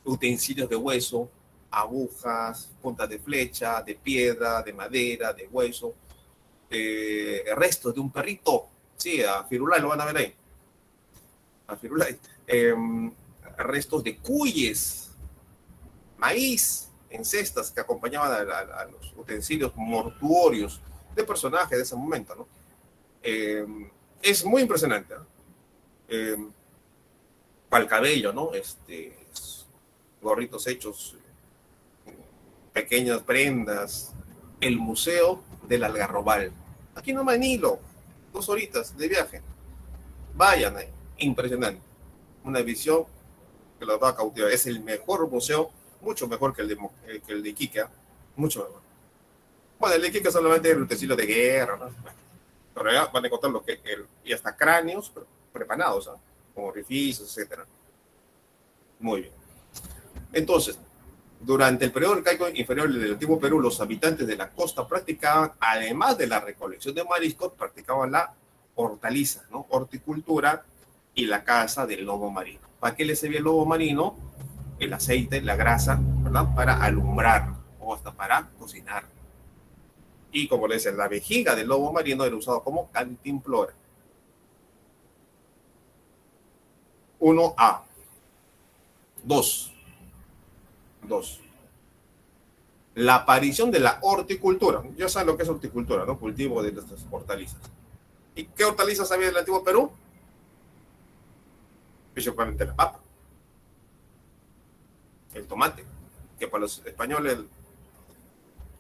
utensilios de hueso, agujas, puntas de flecha, de piedra, de madera, de hueso, restos de un perrito. Sí, a Firulai lo van a ver ahí. A Firulai. Restos de cuyes, maíz en cestas que acompañaban a los utensilios mortuorios de personajes de ese momento, ¿no? Es muy impresionante, ¿no? para el cabello, ¿no? Gorritos hechos, pequeñas prendas, el Museo del Algarrobal. Aquí nomás en Hilo, 2 horitas de viaje. Vayan ahí, impresionante. Una visión que los va a cautivar. Es el mejor museo, mucho mejor que el de Iquique, mucho mejor. Bueno, el de Iquique solamente es el utensilio de guerra, ¿no? Pero ya van a encontrar y hasta cráneos preparados, ¿no? Como orificios, etc. Muy bien. Entonces, durante el periodo arcaico inferior del antiguo Perú, los habitantes de la costa practicaban, además de la recolección de mariscos, practicaban la hortaliza, ¿no? Horticultura y la caza del lobo marino. ¿Para qué le servía el lobo marino? El aceite, la grasa, ¿verdad? Para alumbrar o hasta para cocinar. Y como le decía, la vejiga del lobo marino era usado como cantimplora. 1A. 2. La aparición de la horticultura. Ya saben lo que es horticultura, ¿no? Cultivo de estas hortalizas. ¿Y qué hortalizas había en el antiguo Perú? Principalmente la papa, el tomate, que para los españoles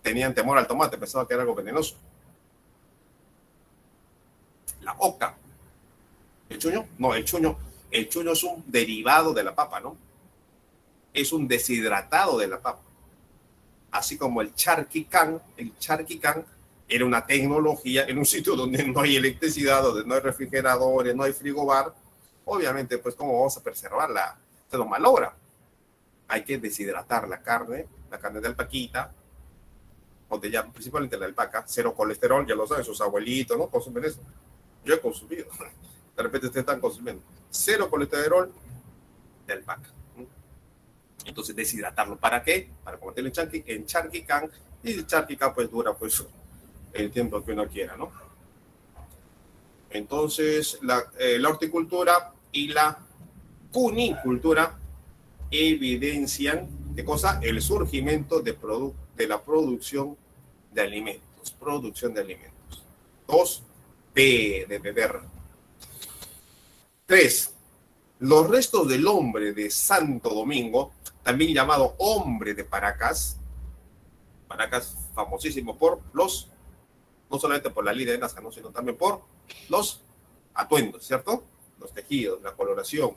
tenían temor al tomate, pensaban que era algo venenoso. La oca. ¿El chuño? No, el chuño es un derivado de la papa, ¿no? Es un deshidratado de la papa. Así como el charquicán era una tecnología en un sitio donde no hay electricidad, donde no hay refrigeradores, no hay frigobar. Obviamente, pues, ¿cómo vamos a preservarla? Se lo malogra. Hay que deshidratar la carne de alpaquita, principalmente la alpaca, 0 colesterol, ya lo saben, sus abuelitos, ¿no? Consumen eso. Yo he consumido. De repente ustedes están consumiendo 0 colesterol de alpaca. Entonces, deshidratarlo. ¿Para qué? Para convertirlo en charquicán. Y el charquicán, pues, dura, pues, el tiempo que uno quiera, ¿no? Entonces, la horticultura y la cunicultura evidencian, ¿qué cosa? El surgimiento de la producción de alimentos. 2, B de beber. 3. Los restos del hombre de Santo Domingo, también llamado hombre de Paracas famosísimo por no solamente por la línea de Nazca, ¿no? Sino también por los atuendos, ¿cierto? Los tejidos, la coloración.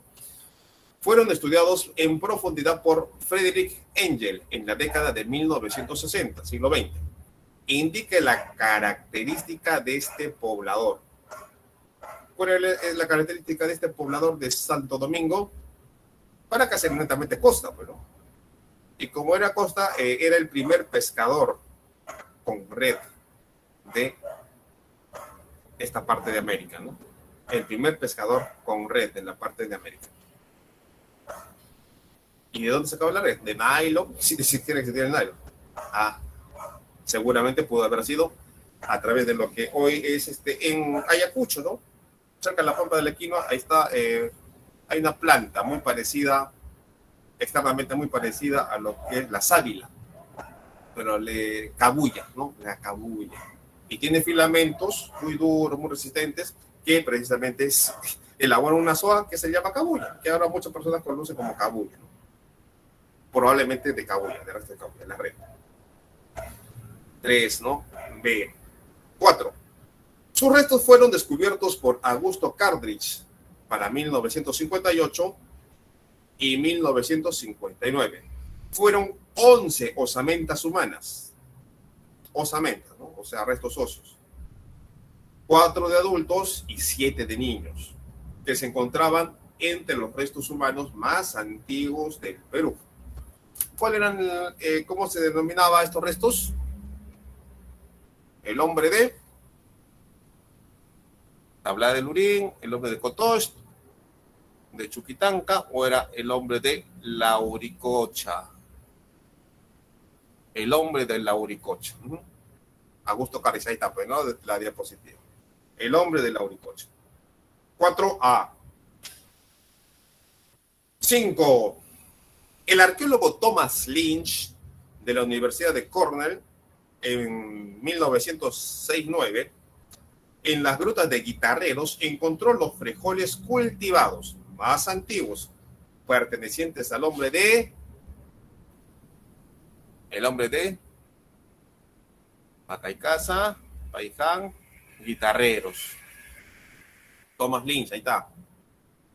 Fueron estudiados en profundidad por Friedrich Engel en la década de 1960, siglo XX. Indica la característica de este poblador. ¿Cuál es la característica de este poblador de Santo Domingo? Paracas es netamente costa, pues, ¿no? Y como era costa, era el primer pescador con red de esta parte de América, ¿no? El primer pescador con red en la parte de América. ¿Y de dónde sacaba la red? De nylon, si siquiera existía el nylon. Seguramente pudo haber sido a través de lo que hoy es en Ayacucho, ¿no? Cerca de la Pampa de la Equinoa, ahí está, hay una planta muy parecida, externamente muy parecida a lo que es la sábila, pero cabuya, ¿no? La cabuya. Y tiene filamentos muy duros, muy resistentes, que precisamente elabora una soja que se llama cabuya, que ahora muchas personas conocen como cabuya, ¿no? Probablemente de cabuya, de resto de cabuya, la red. 3, ¿no? B. 4. Sus restos fueron descubiertos por Augusto Cardrich para 1958 y 1959. Fueron 11 osamentas humanas. Osamentas, ¿no? O sea, restos óseos. 4 de adultos y 7 de niños, que se encontraban entre los restos humanos más antiguos del Perú. ¿Cuál eran, cómo se denominaba estos restos? El hombre de Tabla del Lurín, el hombre de Cotox, de Chuquitanca, o era el hombre de Lauricocha. El hombre de Lauricocha. Augusto Cardrich, ahí está, pues, ¿no? La diapositiva. El hombre de Lauricocha. 4A. 5. El arqueólogo Thomas Lynch, de la Universidad de Cornell, en 1969, en las grutas de Guitarreros, encontró los frijoles cultivados más antiguos pertenecientes al hombre de... El hombre de... Pacaicasa, Paiján, guitarreros. Thomas Lynch, ahí está.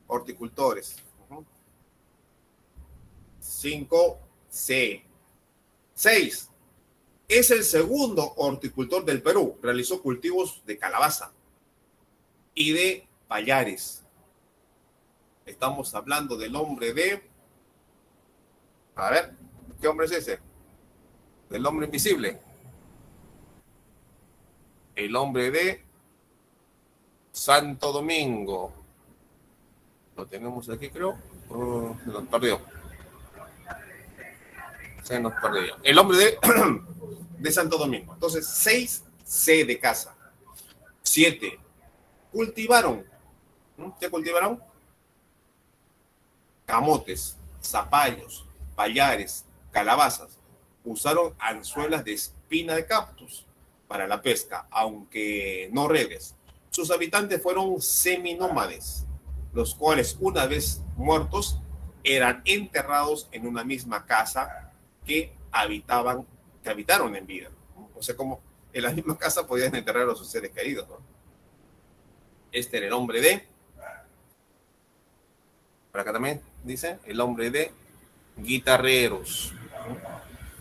Horticultores. 5C. 6. Es el segundo horticultor del Perú. Realizó cultivos de calabaza y de pallares. Estamos hablando del hombre de... A ver, ¿qué hombre es ese? Del hombre invisible. El hombre de Santo Domingo. Lo tenemos aquí, creo. Se nos perdió. Se nos perdió. El hombre de Santo Domingo. Entonces, 6C de casa. 7. Cultivaron. ¿Qué cultivaron? Camotes, zapallos, pallares, calabazas. Usaron anzuelas de espina de cactus para la pesca, aunque no redes. Sus habitantes fueron seminómades, los cuales, una vez muertos, eran enterrados en una misma casa que habitaron en vida. O sea, como en la misma casa podían enterrar a sus seres caídos, ¿no? Este era el hombre de... Por acá también dice el hombre de guitarreros.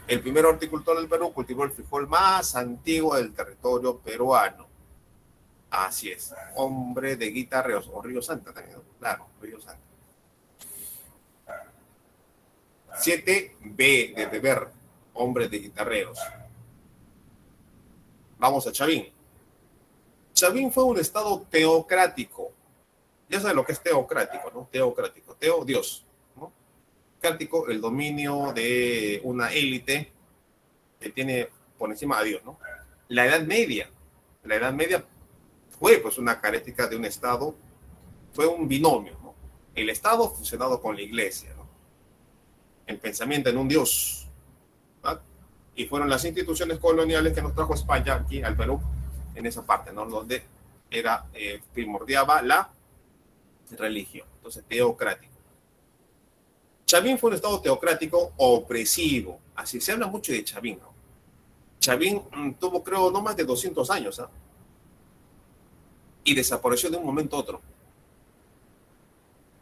El primer horticultor del Perú cultivó el frijol más antiguo del territorio peruano. Así es, hombre de guitarreros, o Río Santa también, ¿no? Claro, Río Santa. 7B de beber, hombre de guitarreros. Vamos a Chavín. Chavín fue un estado teocrático. Ya saben lo que es teocrático, ¿no? Teocrático, teo, Dios, ¿no? Crático, el dominio de una élite que tiene por encima a Dios, ¿no? La Edad Media fue pues una característica de un estado, fue un binomio, ¿no? El estado fusionado con la iglesia, ¿no? El pensamiento en un Dios, ¿no? Y fueron las instituciones coloniales que nos trajo España aquí al Perú, en esa parte, ¿no? Donde era primordiaba la religión. Entonces, teocrático. Chavín fue un estado teocrático opresivo. Así se habla mucho de Chavín, ¿no? Chavín tuvo, creo, no más de 200 años, ¿eh? Y desapareció de un momento a otro.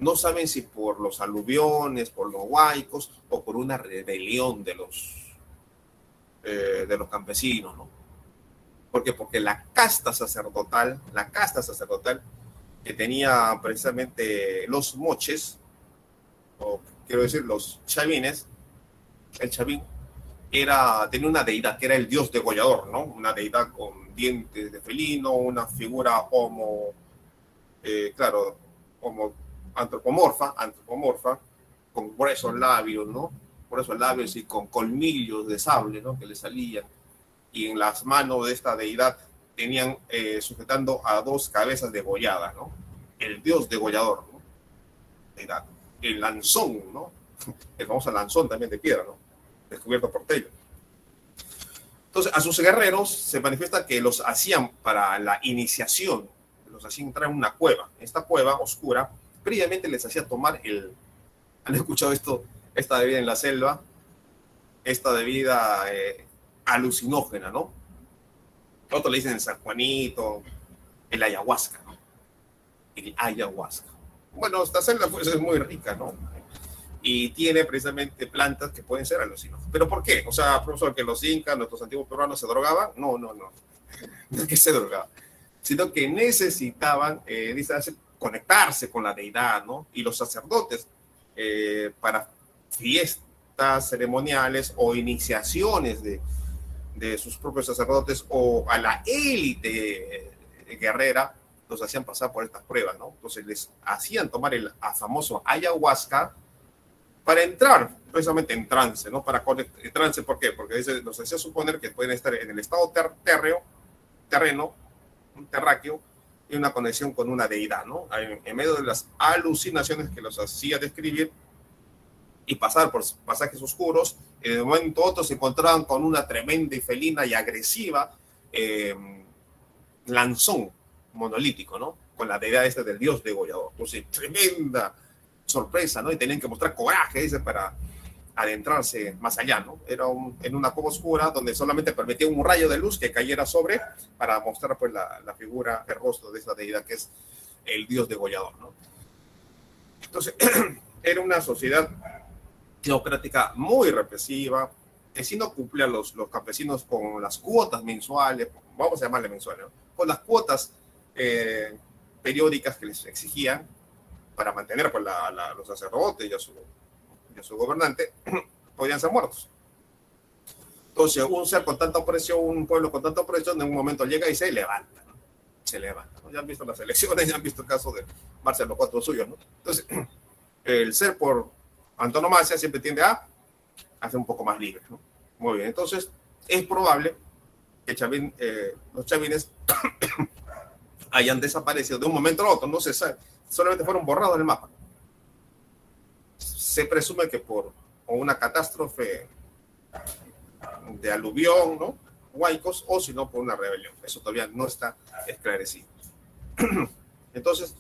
No saben si por los aluviones, por los huaicos o por una rebelión de los campesinos, ¿no? ¿Por qué? Porque la casta sacerdotal que tenía precisamente los moches, o quiero decir los chavines, el chavín tenía una deidad que era el dios degollador, ¿no? Una deidad con dientes de felino, una figura homo antropomorfa, con gruesos labios, ¿no? Gruesos labios y con colmillos de sable, ¿no? Que le salían. Y en las manos de esta deidad tenían sujetando a dos cabezas degolladas, ¿no? El dios degollador, ¿no? Deidad. El lanzón, ¿no? El famoso lanzón también de piedra, ¿no? Descubierto por Tello. Entonces, a sus guerreros se manifiesta que los hacían para la iniciación, los hacían entrar en una cueva. Esta cueva oscura, previamente les hacía tomar ¿han escuchado esto? Esta bebida en la selva, esta bebida alucinógena, ¿no? Otros le dicen el San Juanito, el ayahuasca, ¿no? El ayahuasca. Bueno, esta selva pues es muy rica, ¿no? Y tiene precisamente plantas que pueden ser alucinógenas. ¿Pero por qué? O sea, profesor, que los incas, nuestros antiguos peruanos se drogaban. No. No es que se drogaban, sino que necesitaban, conectarse con la deidad, ¿no? Y los sacerdotes, para fiestas ceremoniales o iniciaciones de sus propios sacerdotes o a la élite guerrera, los hacían pasar por estas pruebas, ¿no? Entonces les hacían tomar el famoso ayahuasca para entrar precisamente en trance, ¿no? En trance, ¿por qué? Porque nos hacía suponer que pueden estar en el estado terráqueo, y una conexión con una deidad, ¿no? En medio de las alucinaciones que los hacía describir y pasar por pasajes oscuros, en el momento otro se encontraban con una tremenda y felina y agresiva lanzón monolítico, ¿no? Con la deidad del dios degollador. Entonces, tremenda sorpresa, ¿no? Y tenían que mostrar coraje, dice, para adentrarse más allá, ¿no? Era en una cueva oscura donde solamente permitía un rayo de luz que cayera sobre para mostrar pues la figura, el rostro de esa deidad que es el dios degollador, ¿no? Entonces, era una sociedad teocrática muy represiva, que si no cumplía los campesinos con las cuotas mensuales, vamos a llamarle mensuales, ¿no? Con las cuotas periódicas que les exigían para mantener pues, los sacerdotes y a su gobernante, podían ser muertos. Entonces, un ser con tanta opresión, un pueblo con tanta opresión, en un momento llega y se levanta, ¿no? Se levanta, ¿no? Ya han visto las elecciones, ya han visto el caso de Marcelo Cuatro Suyos, ¿no? Entonces, el ser por antonomasia siempre tiende a hacer un poco más libre, ¿no? Muy bien, entonces es probable que los chavines hayan desaparecido de un momento a otro, no se sabe, solamente fueron borrados del mapa. Se presume que por una catástrofe de aluvión, ¿no? Huaicos, o si no por una rebelión. Eso todavía no está esclarecido. Entonces,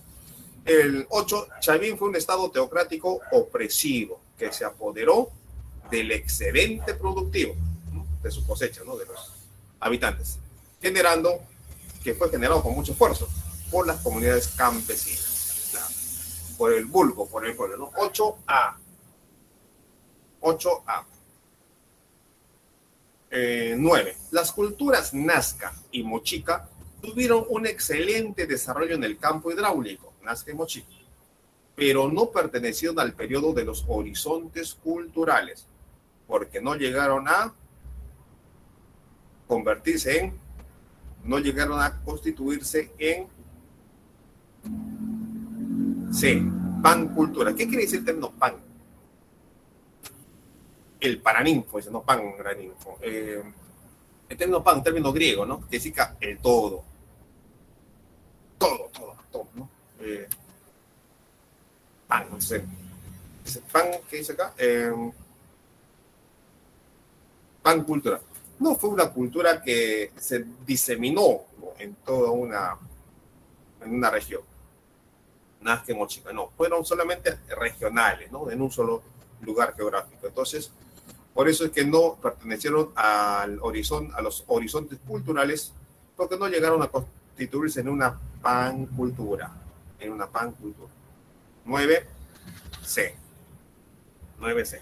el 8, Chavín fue un estado teocrático opresivo que se apoderó del excedente productivo, ¿no? De su cosecha, ¿no? De los habitantes, que fue generado con mucho esfuerzo por las comunidades campesinas, claro, por el vulgo, por el pueblo, ¿no? 8A. 9. Las culturas Nazca y Mochica tuvieron un excelente desarrollo en el campo hidráulico, Nazca y Mochica, pero no pertenecieron al periodo de los horizontes culturales, porque no llegaron a no llegaron a constituirse en pancultura. ¿Qué quiere decir el término pan? El paraninfo, ese no pan, graninfo. El término pan, un término griego, ¿no? Que significa el todo. Todo, ¿no? Pan, no sé. Ese pan, ¿qué dice acá? Pan cultura. No fue una cultura que se diseminó, ¿no? En toda una región. Nazca y Mochica, no. Fueron solamente regionales, ¿no? En un solo lugar geográfico. Entonces, por eso es que no pertenecieron a los horizontes culturales, porque no llegaron a constituirse en una pancultura. 9C. 9C.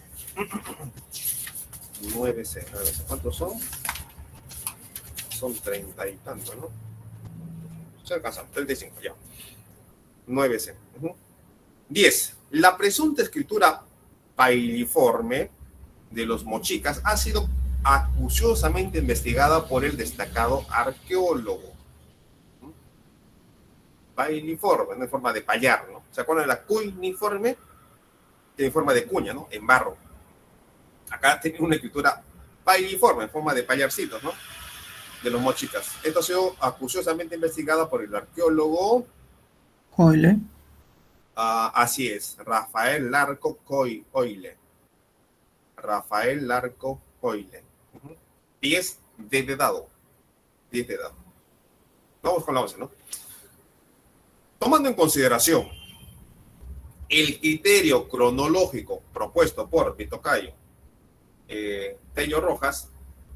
¿Cuántos son? Son 30 y tanto, ¿no? Se alcanzan, 35 ya. 9C. 10. La presunta escritura pailiforme de los mochicas ha sido acuciosamente investigada por el destacado arqueólogo. Pailiforme, ¿no? En forma de payar, ¿no? ¿Se acuerdan de la cuiniforme? Tiene forma de cuña, ¿no? En barro. Acá tiene una escritura pailiforme, en forma de payarcitos, ¿no? De los mochicas. Esto ha sido acuciosamente investigada por el arqueólogo Oile. Así es, Rafael Larco Coyle. Rafael Larco Coyle. 10 de dado. 10 de dado. Vamos con la 11, ¿no? Tomando en consideración el criterio cronológico propuesto por Vitocayo Tello Rojas,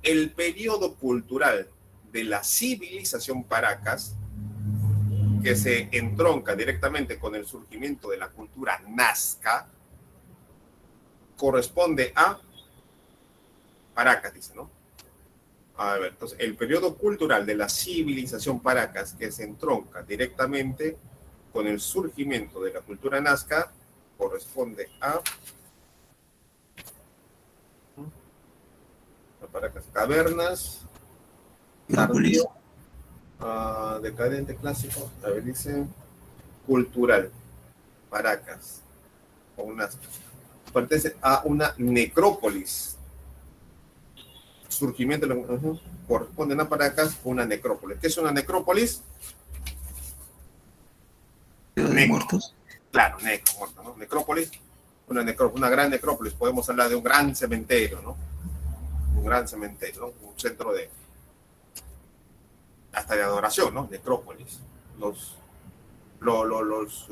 el periodo cultural de la civilización Paracas, que se entronca directamente con el surgimiento de la cultura Nazca, corresponde a Paracas, dice, ¿no? A ver, entonces, el periodo cultural de la civilización Paracas, que se entronca directamente con el surgimiento de la cultura Nazca, corresponde a Paracas, cavernas, tardío, decadente, clásico, a ver, dice cultural, Paracas, con Nazca. Pertenece a una necrópolis. Surgimiento corresponden a Paracas una necrópolis. ¿Qué es una necrópolis? De muertos. Claro, muerto, ¿no? Necrópolis, una gran necrópolis. Podemos hablar de un gran cementerio, ¿no? Un gran cementerio, ¿no? Un centro hasta de adoración, ¿no? Necrópolis. Los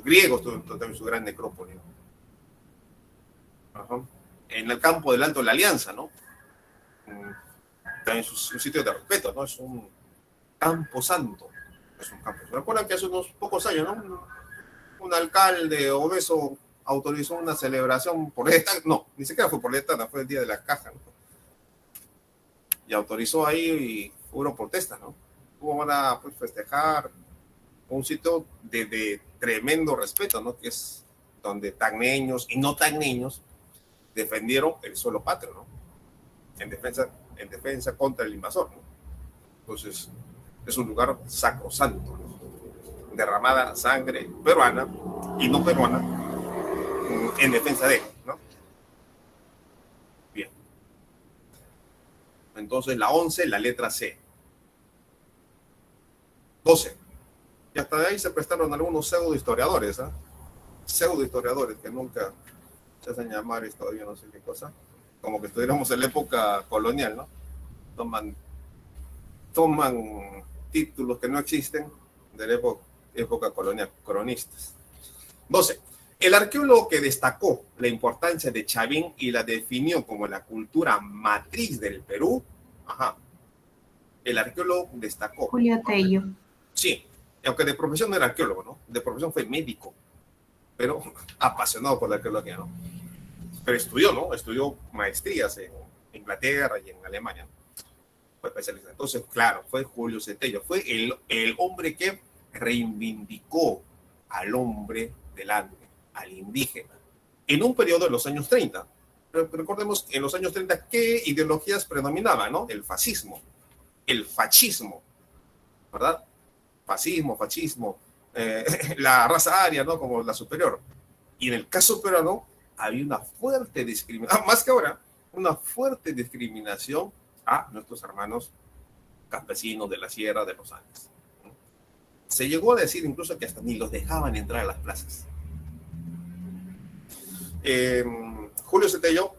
griegos tuvieron también su gran necrópolis, ¿no? Ajá. En el campo del Alto de la Alianza, ¿no? También es un sitio de respeto, ¿no? Es un campo santo. Es un campo. ¿Se recuerdan que hace unos pocos años, ¿no? Un alcalde obeso autorizó una celebración por esta, no, ni siquiera fue por esta, fue el día de la caja, ¿no? Y autorizó ahí y hubo protestas, ¿no? ¿Cómo van a pues, festejar un sitio de tremendo respeto, ¿no? Que es donde tan niños y no tan niños defendieron el suelo patrio, ¿no? En defensa contra el invasor, ¿no? Entonces, es un lugar sacrosanto, ¿no? Derramada sangre peruana y no peruana en defensa de él, ¿no? Bien. Entonces, la 11, la letra C. 12. Y hasta de ahí se prestaron algunos pseudo-historiadores, ¿eh? Pseudo-historiadores que nunca se hacen llamar todavía no sé qué cosa. Como que estuviéramos en la época colonial, ¿no? Toman títulos que no existen de la época colonial, cronistas. 12. El arqueólogo que destacó la importancia de Chavín y la definió como la cultura matriz del Perú, ajá, el arqueólogo destacó. Julio Tello. Sí, aunque de profesión no era arqueólogo, ¿no? De profesión fue médico, pero apasionado por la arqueología, ¿no? Pero estudió, ¿no? Estudió maestrías en Inglaterra y en Alemania, ¿no? Fue especialista. Entonces, claro, fue Julio Tello, fue el hombre que reivindicó al hombre delante, al indígena, en un periodo de los años 30. Recordemos que en los años 30, ¿qué ideologías predominaban, no? El fascismo, el fascismo, ¿verdad? Fascismo, la raza aria, ¿no? Como la superior. Y en el caso peruano había una fuerte discriminación, más que ahora, una fuerte discriminación a nuestros hermanos campesinos de la Sierra de los Andes. Se llegó a decir incluso que hasta ni los dejaban entrar a las plazas. Julio Tello,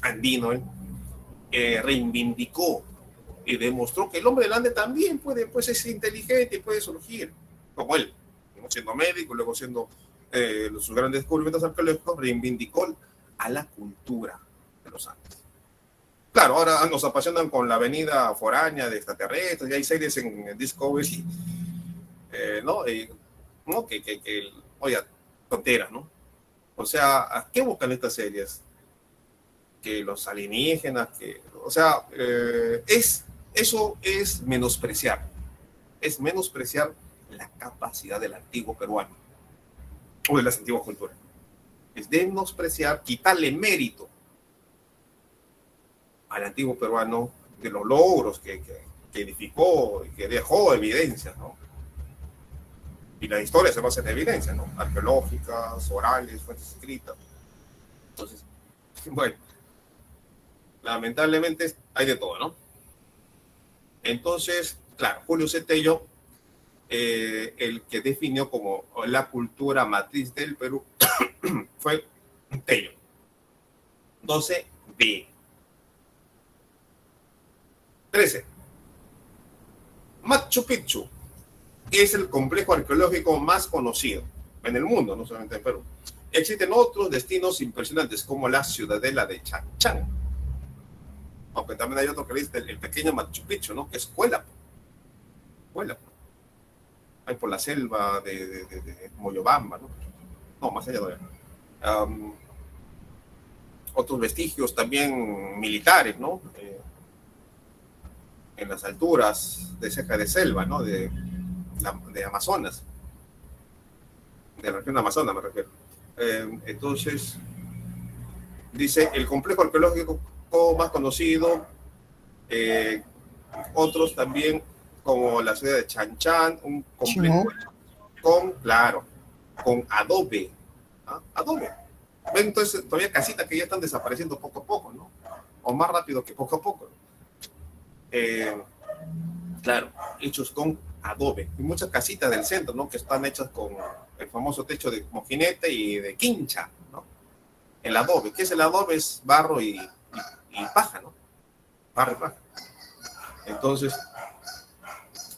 andino, reivindicó y demostró que el hombre del Ande también puede, pues, es inteligente y puede surgir, como él, siendo médico, luego siendo sus grandes descubrimientos arqueológicos, reivindicó a la cultura de los Andes. Claro, ahora nos apasionan con la avenida foránea de extraterrestres, y hay series en Discovery, ¿no? ¿No? Oye, tonteras, ¿no? O sea, ¿a qué buscan estas series? Que los alienígenas, o sea, eso es menospreciar la capacidad del antiguo peruano, o de las antiguas culturas. Es menospreciar, quitarle mérito al antiguo peruano de los logros que edificó y que dejó evidencias, ¿no? Y la historia se basa en evidencias, ¿no? Arqueológicas, orales, fuentes escritas. Entonces, bueno, lamentablemente hay de todo, ¿no? Entonces, claro, Julio Tello, el que definió como la cultura matriz del Perú, fue Tello. 12B. 13. Machu Picchu es el complejo arqueológico más conocido en el mundo, no solamente en Perú. Existen otros destinos impresionantes como la ciudadela de Chan Chan, aunque también hay otro que dice el pequeño Machu Picchu, ¿no? Que es Huelapo. Hay por la selva de Moyobamba, ¿no? No, más allá de otros vestigios también militares, ¿no? En las alturas de Ceja de Selva, ¿no? De Amazonas, de la región Amazonas me refiero. Entonces, dice, el complejo arqueológico más conocido, otros también, como la ciudad de Chan Chan, un complejo con adobe. ¿Ah? Adobe. Ven, entonces, todavía casitas que ya están desapareciendo poco a poco, ¿no? O más rápido que poco a poco, ¿no? Claro, hechos con adobe. Y muchas casitas del centro, ¿no? Que están hechas con el famoso techo de mojinete y de quincha, ¿no? El adobe. ¿Qué es el adobe? Es barro y paja, ¿no? Barro y paja. Entonces,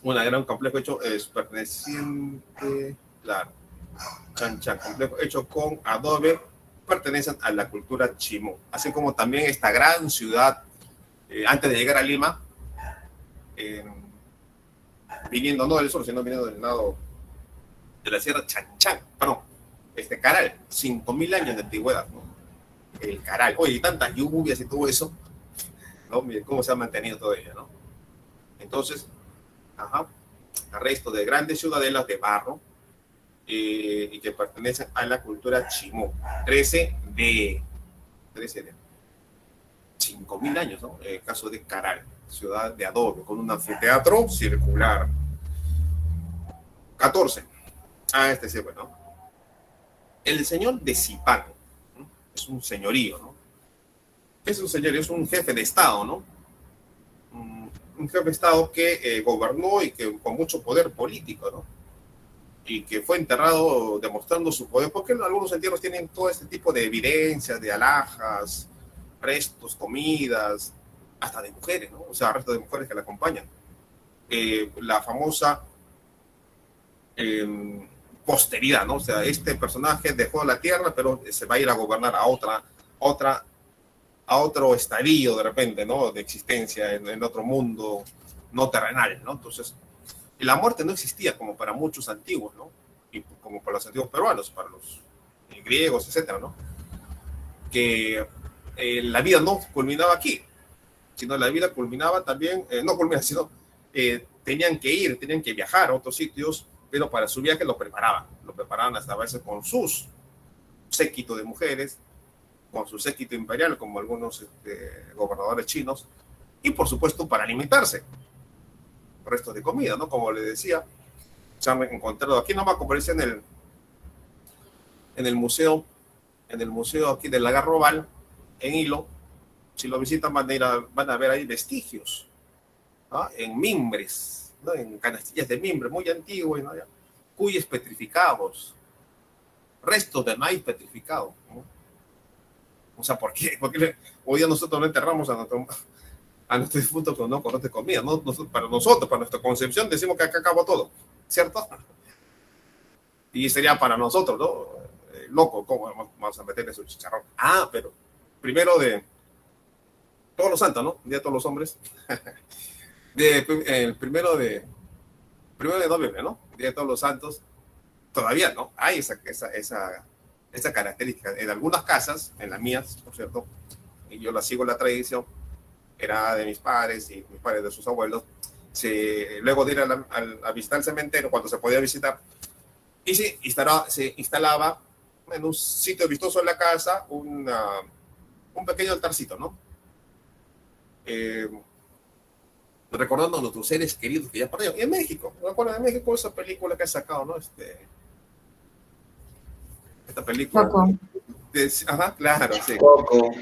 un gran complejo hecho es perteneciente, claro, Chan Chan, complejo hecho con adobe pertenecen a la cultura chimú, así como también esta gran ciudad, antes de llegar a Lima, viniendo no del sur, sino viniendo del lado de la Sierra Chanchán, perdón, Caral, 5.000 años de antigüedad, ¿no? El Caral, oye, y tantas lluvias y todo eso, ¿no? Miren cómo se ha mantenido todo ello, ¿no? Entonces, resto de grandes ciudadelas de barro y que pertenecen a la cultura chimú. 13D. 5.000 años, ¿no? El caso de Caral, ciudad de adobe, con un anfiteatro circular. 14. Este sí, bueno. El señor de Zipán, ¿no? Es un señorío, ¿no? Es un señorío, es un jefe de Estado, ¿no? Un jefe de Estado que gobernó y que con mucho poder político, ¿no? Y que fue enterrado demostrando su poder, porque algunos entierros tienen todo este tipo de evidencias, de alhajas, restos, comidas, hasta de mujeres, ¿no? O sea, restos de mujeres que la acompañan. La famosa posteridad, ¿no? O sea, este personaje dejó la tierra, pero se va a ir a gobernar a otro estadio de repente, ¿no? De existencia en otro mundo no terrenal, ¿no? Entonces, la muerte no existía como para muchos antiguos, ¿no? Y como para los antiguos peruanos, para los griegos, etcétera, ¿no? Que la vida no culminaba aquí, sino la vida culminaba también, no culminaba, sino tenían que viajar a otros sitios, pero para su viaje lo preparaban hasta a veces con sus séquito de mujeres, con su séquito imperial, como algunos gobernadores chinos, y por supuesto para alimentarse, restos de comida, ¿no? Como les decía, se han encontrado aquí nomás, como dice en el museo aquí del Algarrobal, en Hilo. Si lo visitan van a ver ahí vestigios, ¿no? En mimbres, ¿no? En canastillas de mimbre muy antiguas, ¿no? Cuyes petrificados, restos de maíz petrificado, ¿no? O sea, ¿por qué? Porque hoy día nosotros no enterramos a nuestro difunto con restos de comida, ¿no? Para nuestra concepción, decimos que acá acabó todo, ¿cierto? Y sería para nosotros, ¿no? Loco, ¿cómo vamos a meterle su chicharrón? Pero primero de todos los santos, ¿no? Día de todos los hombres. El primero de noviembre, ¿no? Día de todos los santos. Todavía, ¿no? Hay esa característica. En algunas casas, en las mías, por cierto, y yo la sigo la tradición, era de mis padres y mis padres de sus abuelos, luego de ir a visitar el cementerio, cuando se podía visitar, y se instalaba en un sitio vistoso en la casa un pequeño altarcito, ¿no? Recordando a nuestros seres queridos que ya perdieron. Y en México, me acuerdo de México, esa película que ha sacado, ¿no? Esta película. Coco. Claro, sí. Coco.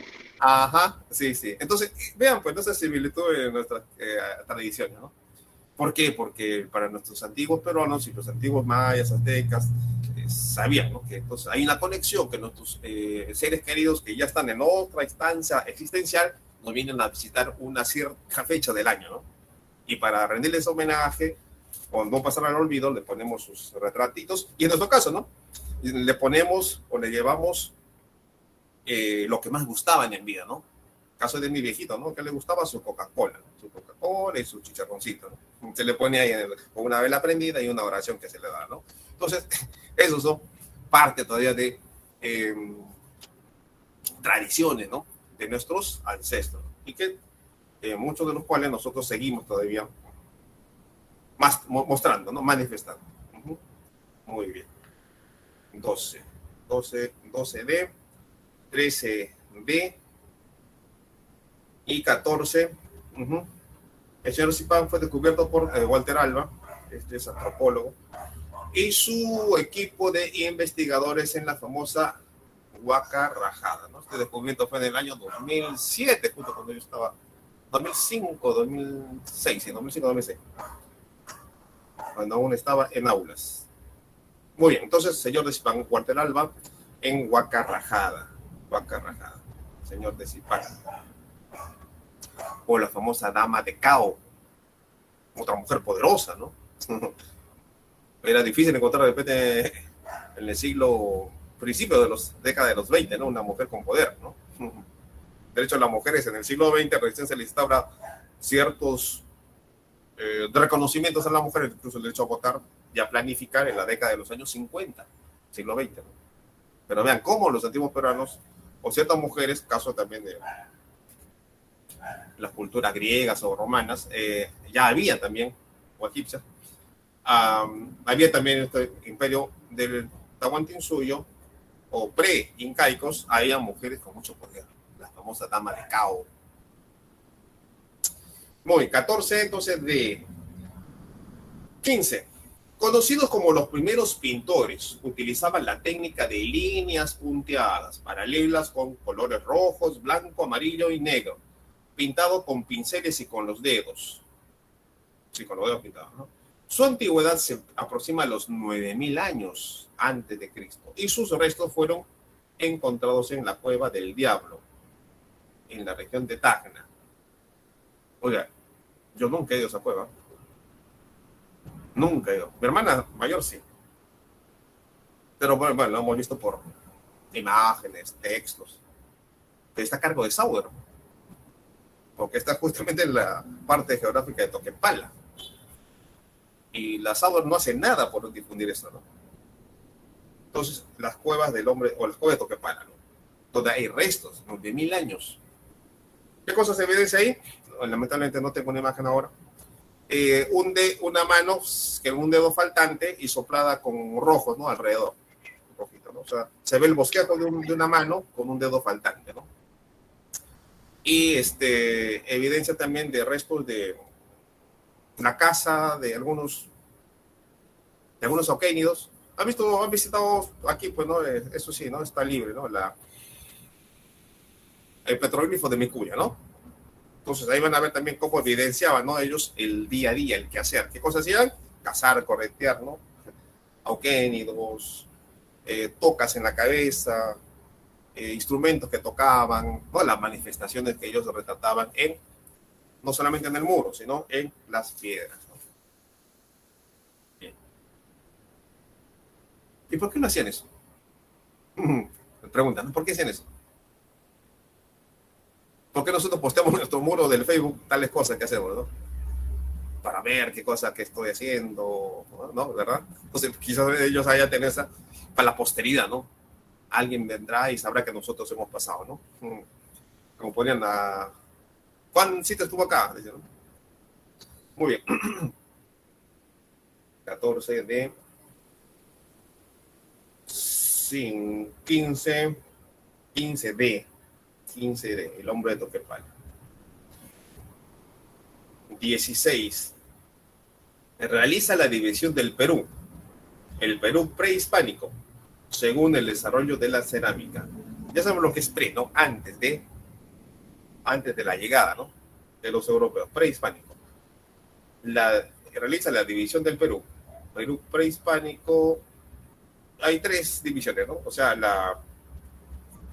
Sí. Entonces, vean, pues, esa similitud en nuestras tradiciones, ¿no? ¿Por qué? Porque para nuestros antiguos peruanos y los antiguos mayas, aztecas, sabían, ¿no? Que entonces hay una conexión, que nuestros seres queridos que ya están en otra instancia existencial nos vienen a visitar una cierta fecha del año, ¿no? Y para rendirles homenaje, o no pasar al olvido, le ponemos sus retratitos, y en nuestro caso, ¿no? Le ponemos o le llevamos lo que más gustaban en vida, ¿no? Caso de mi viejito, ¿no? Que le gustaba su Coca-Cola y su chicharroncito, ¿no? Se le pone ahí con una vela prendida y una oración que se le da, ¿no? Entonces, esos son parte todavía de tradiciones, ¿no? De nuestros ancestros, y que muchos de los cuales nosotros seguimos todavía mostrando, ¿no? Manifestando. Muy bien. 12D, 13D y 14. El señor Zipán fue descubierto por Walter Alba, este es antropólogo, y su equipo de investigadores en la famosa Huaca Rajada, ¿no? Este descubrimiento fue en el año 2007, justo cuando yo estaba, 2005, 2006, sí, 2005, 2006, cuando aún estaba en aulas. Muy bien, entonces, señor de Zipán, Walter Alba, en Huaca Rajada, señor de Zipán. O la famosa Dama de Cao, otra mujer poderosa, ¿no? Era difícil encontrar de repente en el siglo principios de los décadas de los 20, ¿no? Una mujer con poder, ¿no? De hecho, las mujeres en el siglo XX recién se les instaura ciertos reconocimientos a la mujer, incluso el derecho a votar y a planificar en la década de los años 50, siglo XX, ¿no? Pero vean cómo los antiguos peruanos, o ciertas mujeres, caso también de las culturas griegas o romanas, ya había también, o egipcias, había también este imperio del Tahuantinsuyo, o pre-incaicos, había mujeres con mucho poder, la famosa dama de Cao. Muy, 14, entonces de 15. Conocidos como los primeros pintores, utilizaban la técnica de líneas punteadas, paralelas con colores rojos, blanco, amarillo y negro, pintado con pinceles y con los dedos. Sí, con los dedos pintados, ¿no? Su antigüedad se aproxima a los 9.000 años antes de Cristo y sus restos fueron encontrados en la Cueva del Diablo, en la región de Tacna. Oiga, yo nunca he ido a esa cueva. Nunca he ido. Mi hermana mayor sí. Pero bueno, lo hemos visto por imágenes, textos. Pero está a cargo de Sauer, porque está justamente en la parte geográfica de Toquepala. Y la Sauer no hace nada por difundir eso, ¿no? Entonces, las cuevas del hombre, o las cuevas de Toquepala, ¿no? Donde hay restos, ¿no? De 1000 años. ¿Qué cosas se evidencia ahí? Lamentablemente no tengo una imagen ahora. Una mano, que un dedo faltante y soplada con rojos, ¿no? Alrededor. Rojito, ¿no? O sea, se ve el bosquejo de una mano con un dedo faltante, ¿no? Y evidencia también de restos de la casa de algunos auquénidos. Han visitado aquí, pues, ¿no? Eso sí, ¿no? Está libre, ¿no? El petroglifo de Micuya, ¿no? Entonces ahí van a ver también cómo evidenciaban, ¿no? Ellos el día a día, el quehacer. ¿Qué cosas hacían? Cazar, corretear, ¿no? Auquénidos, tocas en la cabeza, instrumentos que tocaban, ¿no? Las manifestaciones que ellos retrataban no solamente en el muro, sino en las piedras, ¿no? Bien. ¿Y por qué no hacían eso? Me preguntan, ¿no? ¿Por qué hacían eso? ¿Por qué nosotros posteamos en nuestro muro del Facebook tales cosas que hacemos, ¿no? Para ver qué cosa que estoy haciendo, ¿no? ¿Verdad? Entonces, quizás ellos hayan tenido esa para la posteridad, ¿no? Alguien vendrá y sabrá que nosotros hemos pasado, ¿no? Como ponían a... ¿Juan sí te estuvo acá? Dice, ¿no? Muy bien. 14 de... 15 de... 15 de El hombre de Toquepala. 16. Realiza la división del Perú. El Perú prehispánico, según el desarrollo de la cerámica. Ya sabemos lo que es pre, ¿no? Antes de la llegada, ¿no? De los europeos, prehispánico. Realiza la división del Perú. Perú prehispánico. Hay 3 divisiones, ¿no? O sea, la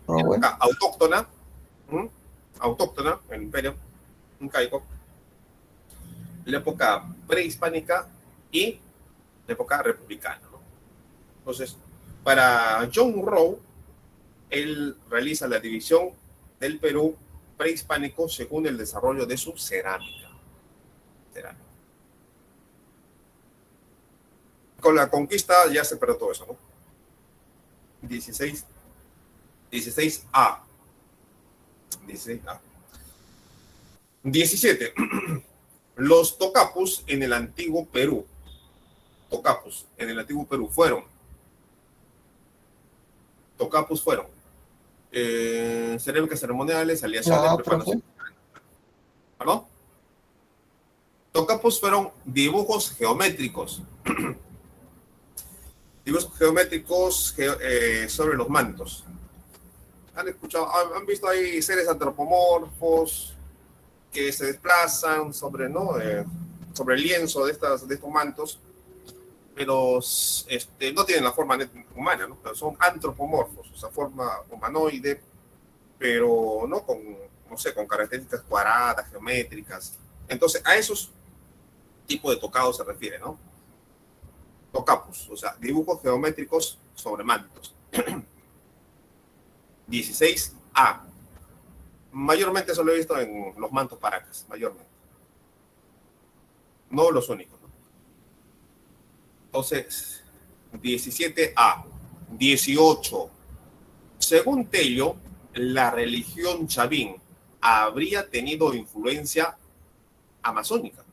época autóctona, el imperio incaico, la época prehispánica y la época republicana, ¿no? Entonces, para John Rowe, él realiza la división del Perú prehispánico según el desarrollo de su cerámica. Con la conquista ya se perdió todo eso, ¿no? 16A. 17. Los tocapus en el antiguo Perú. Fueron cerámicas ceremoniales, aleaciones, preparación. ¿Perdón? Tocapus fueron dibujos geométricos. Sobre los mantos. ¿Han visto ahí seres antropomorfos que se desplazan sobre, ¿no? Sobre el lienzo de estos mantos, pero no tienen la forma humana, ¿no? Pero son antropomorfos, o sea, forma humanoide, pero no con características cuadradas, geométricas. Entonces, a esos tipos de tocados se refiere, ¿no? Tocapus, o sea, dibujos geométricos sobre mantos. 16A. Mayormente eso lo he visto en los mantos paracas, mayormente. No los únicos, ¿no? Entonces, 17A. 18. Según Tello, la religión chavín habría tenido influencia amazónica.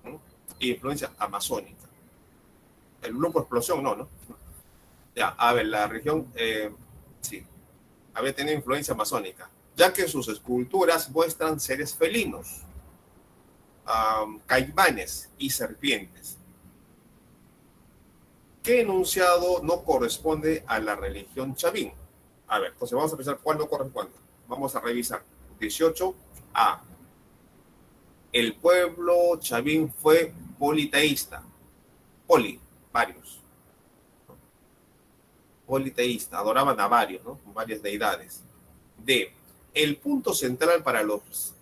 ¿No? Influencia amazónica. El grupo Explosión no. Ya, a ver, la religión, sí, habría tenido influencia amazónica, ya que sus esculturas muestran seres felinos, caimanes y serpientes. ¿Qué enunciado no corresponde a la religión chavín? A ver, entonces vamos a pensar cuál no corresponde. Vamos a revisar. 18A. El pueblo chavín fue politeísta. Varios. Politeísta, adoraban a varios, ¿no? Varias deidades. D. El punto central para los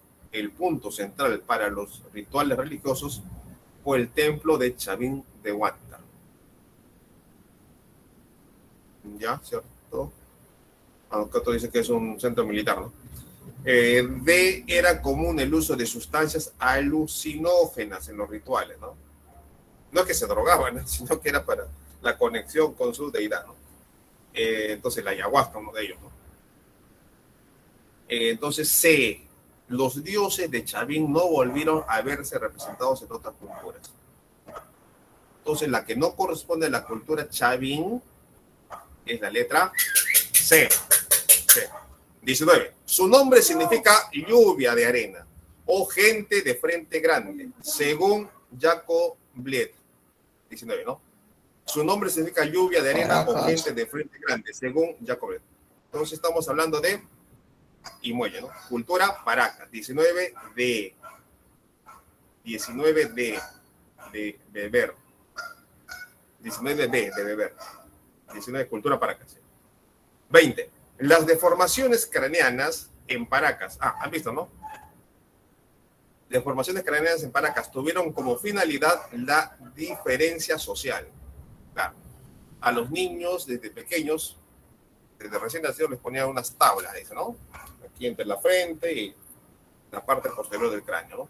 rituales religiosos fue el templo de Chavín de Huántar. ¿Ya? ¿Cierto? Aunque otro dice que es un centro militar, ¿no? D. Era común el uso de sustancias alucinógenas en los rituales, ¿no? No es que se drogaban, ¿no? Sino que era para la conexión con su deidad, ¿no? Entonces la ayahuasca, uno de ellos, ¿no? Entonces C. Los dioses de Chavín no volvieron a verse representados en otras culturas. Entonces la que no corresponde a la cultura Chavín es la letra C. 19. Su nombre significa lluvia de arena o gente de frente grande, según Jacob Bliet. 19, ¿no? Su nombre significa lluvia de arena o gente de frente grande, según Jacob Bliet. Entonces estamos hablando de y muelle, ¿no? Cultura Paracas. 19D. 19D de beber. 19D de beber. 19 cultura Paracas. 20. Las deformaciones craneanas en Paracas. ¿Han visto, no? Deformaciones craneanas en Paracas tuvieron como finalidad la diferencia social. Claro. A los niños desde pequeños, desde recién nacidos, les ponían unas tablas, dice, ¿no? Aquí entre la frente y la parte posterior del cráneo, ¿no?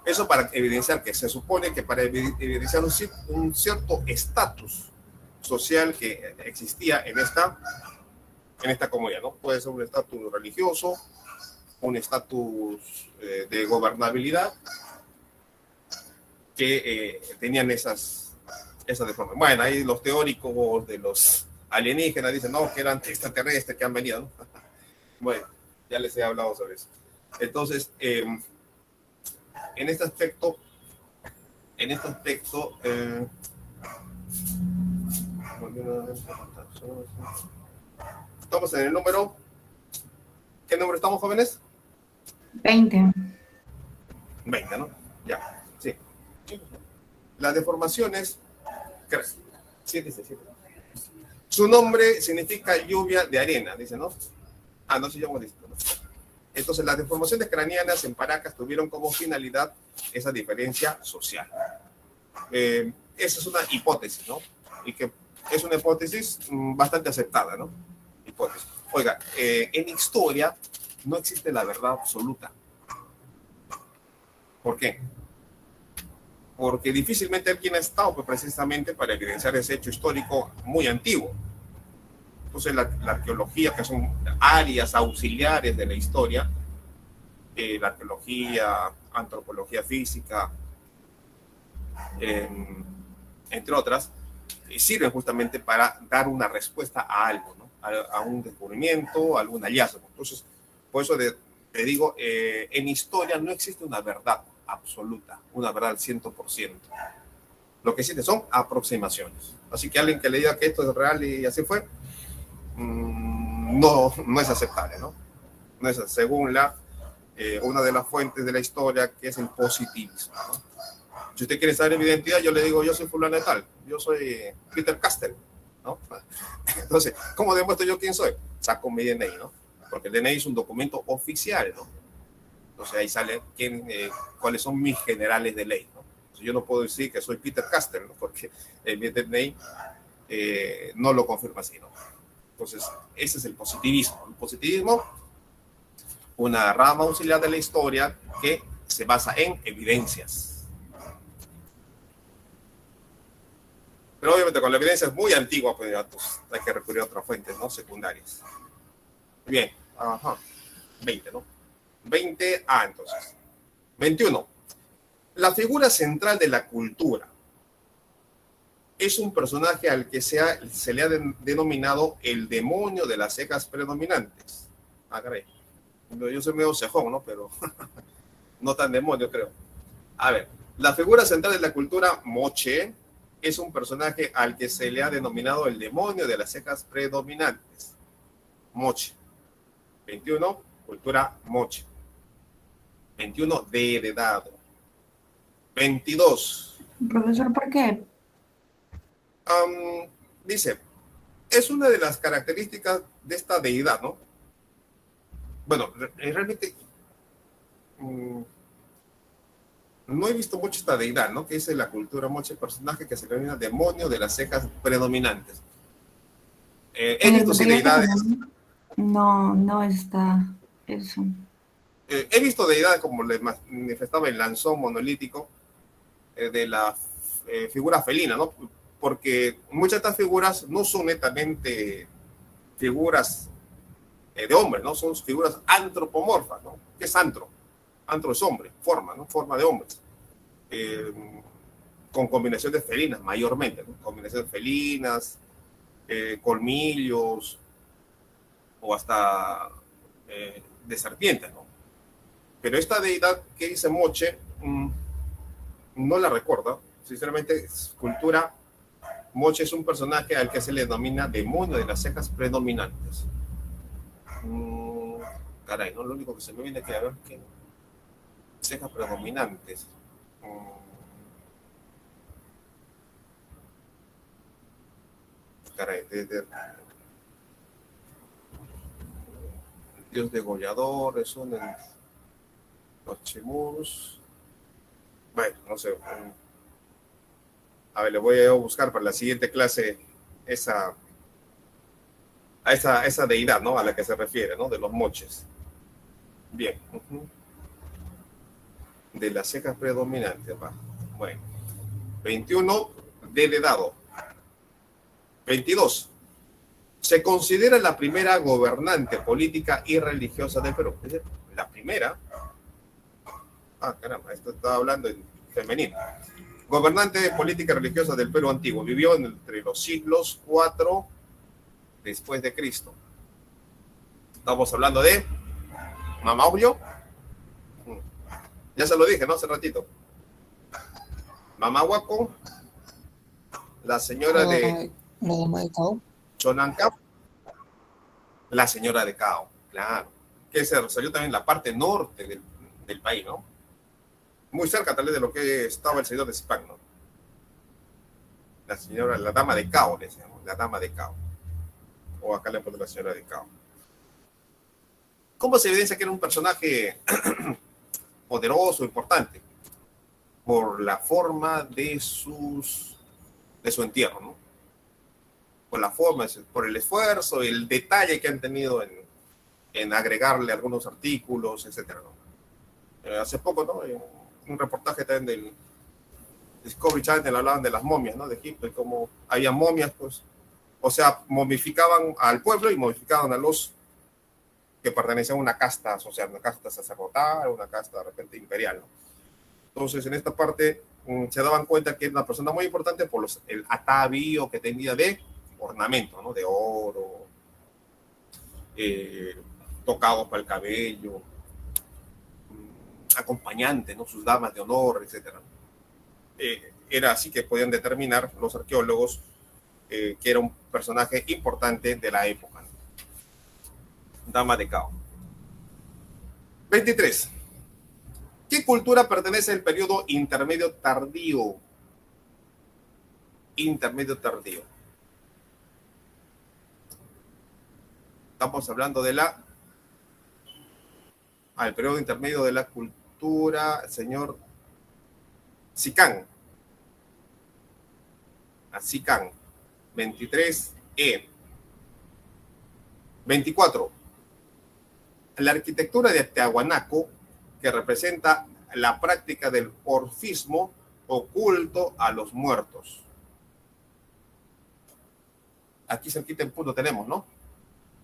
Eso para evidenciar que se supone que para evidenciar un cierto estatus social que existía en esta comunidad, ¿no? Puede ser un estatus religioso, un estatus de gobernabilidad que tenían esas deformaciones. Bueno, ahí los teóricos de los alienígenas dicen, no, que eran extraterrestres que han venido, ¿no? Bueno, ya les he hablado sobre eso. Entonces, en este aspecto, estamos en el número, ¿qué número estamos, jóvenes? 20. 20, ¿no? Ya, sí. Las deformaciones, sí, dice. Su nombre significa lluvia de arena, dice, ¿no? No se llama esto, ¿no? Entonces, las deformaciones craneanas en Paracas tuvieron como finalidad esa diferencia social. Esa es una hipótesis, ¿no? Y que es una hipótesis bastante aceptada, ¿no? Hipótesis. Oiga, en historia no existe la verdad absoluta. ¿Por qué? Porque difícilmente alguien ha estado pues, precisamente para evidenciar ese hecho histórico muy antiguo. Entonces la arqueología, que son áreas auxiliares de la historia, la arqueología, antropología física, entre otras, sirven justamente para dar una respuesta a algo, ¿no? A un descubrimiento, a algún hallazgo. Entonces, por eso te digo, en historia no existe una verdad absoluta, una verdad al 100%. Lo que existe son aproximaciones. Así que alguien que le diga que esto es real y así fue, no es aceptable, ¿no? No es, según una de las fuentes de la historia, que es el positivismo, ¿no? Si usted quiere saber mi identidad, yo le digo, yo soy fulano de tal, yo soy Peter Castell, ¿no? Entonces, ¿cómo demuestro yo quién soy? Saco mi DNI, ¿no? Porque el DNI es un documento oficial, ¿no? Entonces ahí sale cuáles son mis generales de ley, ¿no? Entonces, yo no puedo decir que soy Peter Castell, ¿no? Porque mi DNI no lo confirma así, ¿no? Entonces, ese es el positivismo. El positivismo, una rama auxiliar de la historia que se basa en evidencias. Pero obviamente con la evidencia es muy antigua, pues hay que recurrir a otras fuentes, ¿no? Secundarias. Bien, ajá. 20, ¿no? 20, entonces. 21. La figura central de la cultura es un personaje al que se le ha denominado el demonio de las cejas predominantes. Caray. Yo soy medio cejón, ¿no? Pero no tan demonio, creo. A ver, la figura central de la cultura moche es un personaje al que se le ha denominado el demonio de las cejas predominantes. Moche. 21, cultura moche. 21, de heredado. 22. Profesor, ¿por qué? Dice, es una de las características de esta deidad, ¿no? Bueno, realmente no he visto mucho esta deidad, ¿no? Que dice la cultura moche, personaje que se denomina demonio de las cejas predominantes. He visto sí deidades. No está eso. He visto deidades como le manifestaba el lanzón monolítico de la figura felina, ¿no? Porque muchas de estas figuras no son netamente figuras de hombres, ¿no? Son figuras antropomorfas, ¿no? ¿Qué es antro? Antro es hombre, forma, ¿no? Forma de hombres. Con combinaciones felinas, mayormente, ¿no? Combinaciones felinas, colmillos, o hasta de serpientes, ¿no? Pero esta deidad que dice moche, no la recuerdo. Sinceramente, cultura moche es un personaje al que se le denomina demonio de las cejas predominantes. Caray, ¿no? Lo único que se me viene aquí a ver que cejas predominantes. Caray, Dios degollador, eso en los chimús. Bueno, no sé. A ver, le voy a buscar para la siguiente clase esa deidad, ¿no? A la que se refiere, ¿no? De los moches. Bien. De las cejas predominantes, va. Bueno. 21, de heredado. 22. Se considera la primera gobernante política y religiosa del Perú. Es decir, la primera. Caramba, esto estaba hablando en femenino. Gobernante política y religiosa del Perú antiguo. Vivió entre los siglos 4 después de Cristo. Estamos hablando de Mama Julio. Ya se lo dije, ¿no? Hace ratito. Mama Huaco. La señora de Chonancap. La señora de Cao, claro. Que se salió también en la parte norte del país, ¿no? Muy cerca tal vez de lo que estaba el señor de Zipán, ¿no? La señora, la dama de Cao, le decíamos, la dama de Cao. O acá le ponemos la señora de Cao. ¿Cómo se evidencia que era un personaje poderoso, importante? Por la forma de su entierro, ¿no? Por la forma, por el esfuerzo, el detalle que han tenido en agregarle algunos artículos, etcétera, ¿no? Hace poco, ¿no? Un reportaje también del Discovery Channel hablaban de las momias, ¿no? De Egipto, y como había momias, pues, o sea, momificaban al pueblo y momificaban a los que pertenecían a una casta social, una casta sacerdotal, una casta de repente imperial, ¿no? Entonces, en esta parte se daban cuenta que era una persona muy importante por el atavío que tenía de ornamento, ¿no? De oro, tocados para el cabello, acompañante, ¿no? Sus damas de honor, etcétera. Era así que podían determinar los arqueólogos que era un personaje importante de la época, ¿no? Dama de Cao. 23. ¿Qué cultura pertenece al periodo intermedio tardío? Intermedio tardío. Estamos hablando de el periodo intermedio de la cultura, señor Sicán. A Sicán. 23E. 24. La arquitectura de Tiahuanaco, que representa la práctica del orfismo oculto a los muertos. Aquí cerquita en Puno tenemos, ¿no?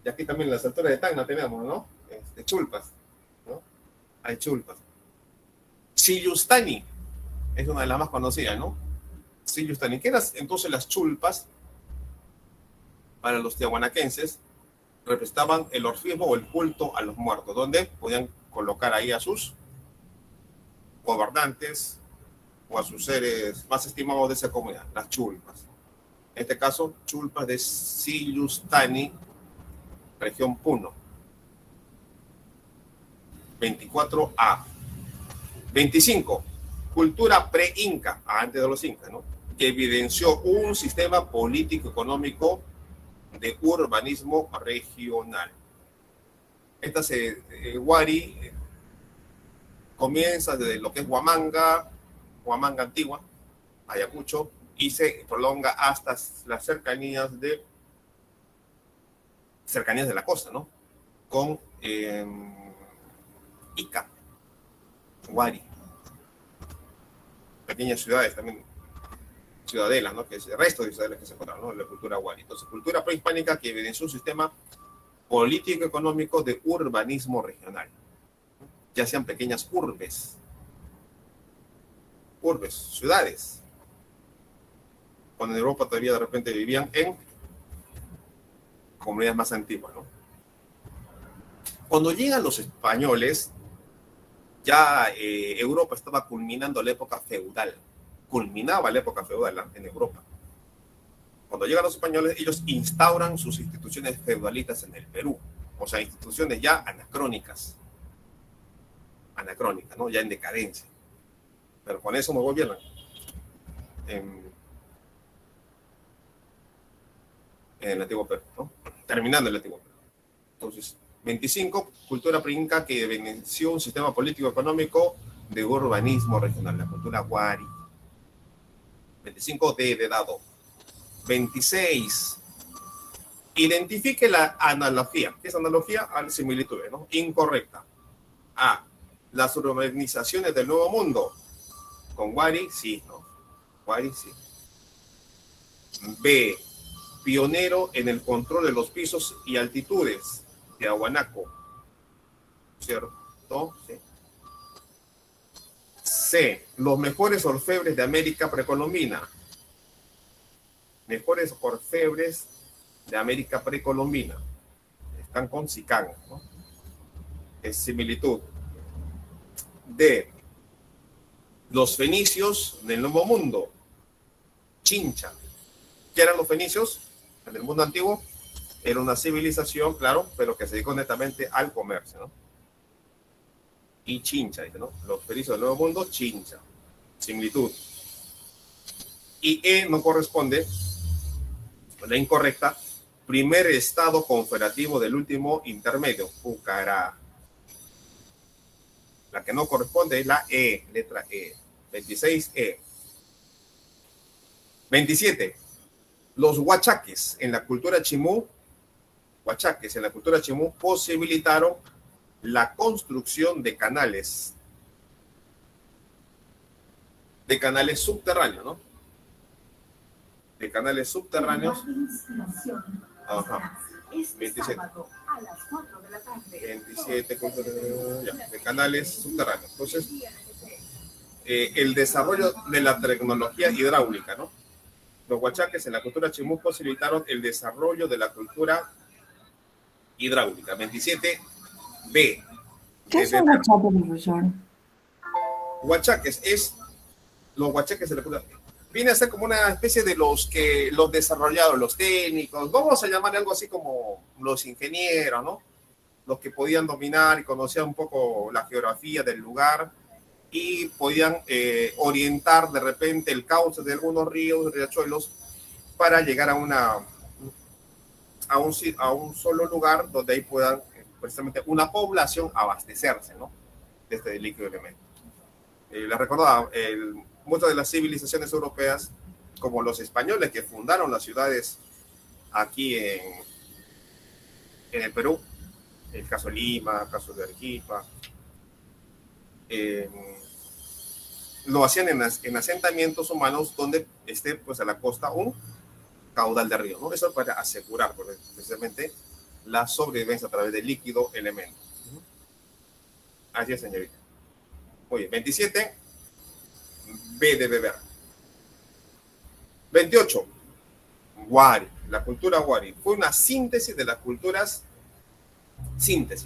Y aquí también en las alturas de Tacna tenemos, ¿no? Chulpas, ¿no? Hay chulpas. Sillustani es una de las más conocidas, ¿no? Sillustani. ¿Qué eran entonces las chulpas? Para los tiahuanaquenses representaban el orfismo o el culto a los muertos, donde podían colocar ahí a sus gobernantes o a sus seres más estimados de esa comunidad, las chulpas. En este caso, chulpas de Sillustani, región Puno. 24A. 25. Cultura pre-inca, antes de los incas, ¿no? Que evidenció un sistema político-económico de urbanismo regional. Esta Huari comienza desde lo que es Huamanga Antigua, Ayacucho, y se prolonga hasta las cercanías de la costa, ¿no? Con Ica, Huari, pequeñas ciudades también, ciudadelas, ¿no? Que es el resto de ciudadelas que se encontraron, ¿no? La cultura Huari. Entonces, cultura prehispánica que evidenció un sistema político-económico de urbanismo regional. Ya sean pequeñas urbes, ciudades. Cuando en Europa todavía de repente vivían en comunidades más antiguas, ¿no? Cuando llegan los españoles, ya Europa estaba culminando la época feudal. Culminaba la época feudal en Europa. Cuando llegan los españoles, ellos instauran sus instituciones feudalistas en el Perú. O sea, instituciones ya anacrónicas, ¿no? Ya en decadencia. Pero con eso no gobiernan. En el antiguo Perú, ¿no? Terminando el antiguo Perú. Entonces, 25, cultura pre-inca que evidenció un sistema político-económico de urbanismo regional, la cultura Huari. 25 de dado. 26. Identifique la analogía. ¿Qué es analogía? A las similitudes, ¿no? Incorrecta. A. Las urbanizaciones del Nuevo Mundo. Con Huari, sí, ¿no? Huari, sí. B. Pionero en el control de los pisos y altitudes. Tiahuanaco. ¿Cierto? Sí. C. Los mejores orfebres de América precolombina. Mejores orfebres de América precolombina. Están con Sicán, ¿no? Es similitud. D. Los fenicios del Nuevo Mundo. Chincha. ¿Qué eran los fenicios? En el mundo antiguo era una civilización, claro, pero que se dedicó netamente al comercio, ¿no? Y Chincha, ¿no? Los fenicios del Nuevo Mundo, Chincha. Similitud. Y E no corresponde, la incorrecta, primer estado confederativo del último intermedio, Pucará. La que no corresponde es la E, letra E. 26E. 27. Los huachaques en la cultura chimú, posibilitaron la construcción de canales subterráneos, ¿no? De canales subterráneos. Ajá. 27. 27, de canales subterráneos. Entonces, el desarrollo de la tecnología hidráulica, ¿no? Los huachaques en la cultura chimú posibilitaron el desarrollo de la cultura hidráulica. 27B. ¿Qué es un huachaque, profesor? Los huachaques de la cultura viene a ser como una especie de los desarrollados, los técnicos, vamos a llamar algo así como los ingenieros, ¿no? Los que podían dominar y conocer un poco la geografía del lugar y podían orientar de repente el cauce de algunos ríos, riachuelos, para llegar a un solo lugar donde ahí puedan, precisamente, una población abastecerse, ¿no? De este líquido elemento. Les recordaba, muchas de las civilizaciones europeas, como los españoles que fundaron las ciudades aquí en el Perú, el caso Lima, el caso de Arequipa, lo hacían en asentamientos humanos donde esté pues a la costa un caudal de río, ¿no? Eso para asegurar pues, precisamente la sobrevivencia a través del líquido elemento. Así es, señorita. Muy bien, 27, B de beber. 28, Wari, la cultura Wari. Fue una síntesis de las culturas,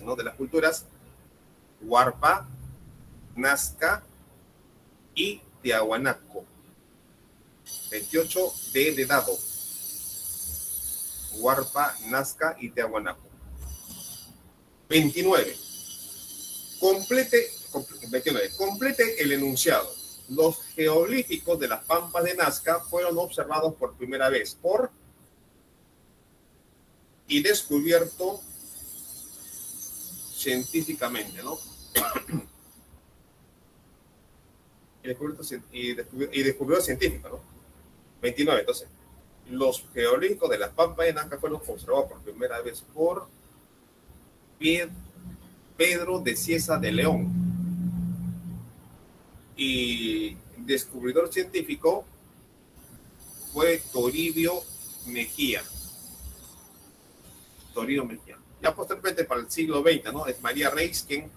¿no? De las culturas Huarpa, Nazca y Tiahuanaco. 28, D de dado. Huarpa, Nazca y Tiahuanaco. 29. Complete el enunciado. Los geolíficos de las pampas de Nazca fueron observados por primera vez y descubierto científicamente, ¿no? y descubrió científico, ¿no? 29, entonces. Los geolíficos de las pampas de Nazca fueron observados por primera vez por Pedro de Cieza de León. Y descubridor científico fue Toribio Mejía. Ya posteriormente para el siglo XX, ¿no? Es María Reis quien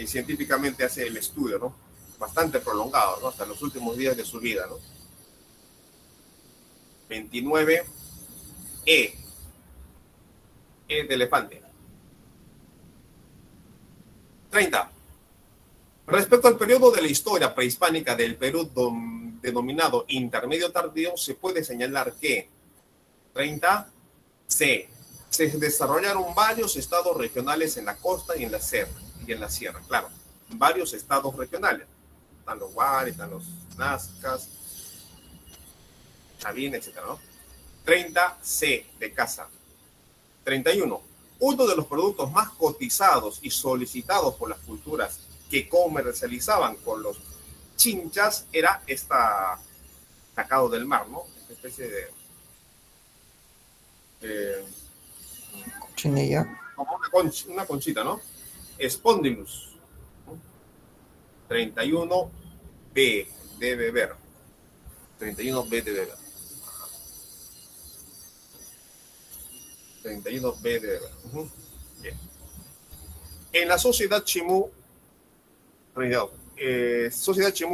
científicamente hace el estudio, ¿no? Bastante prolongado, ¿no? Hasta los últimos días de su vida, ¿no? 29, E de elefante. 30. Respecto al periodo de la historia prehispánica del Perú denominado intermedio tardío, se puede señalar que 30, C. Se desarrollaron varios estados regionales en la costa y en la sierra. Claro, varios estados regionales. Están los Wari, están los Nazcas, Sabina, etc., ¿no? 30, C de casa. 31. Uno de los productos más cotizados y solicitados por las culturas que comercializaban con los chinchas era sacado del mar, ¿no? Esta especie de Chinilla. como una conchita, ¿no? Spondylus. 31, B de beber. 31, B de beber. 31, B de beber. Bien. En la sociedad Chimú,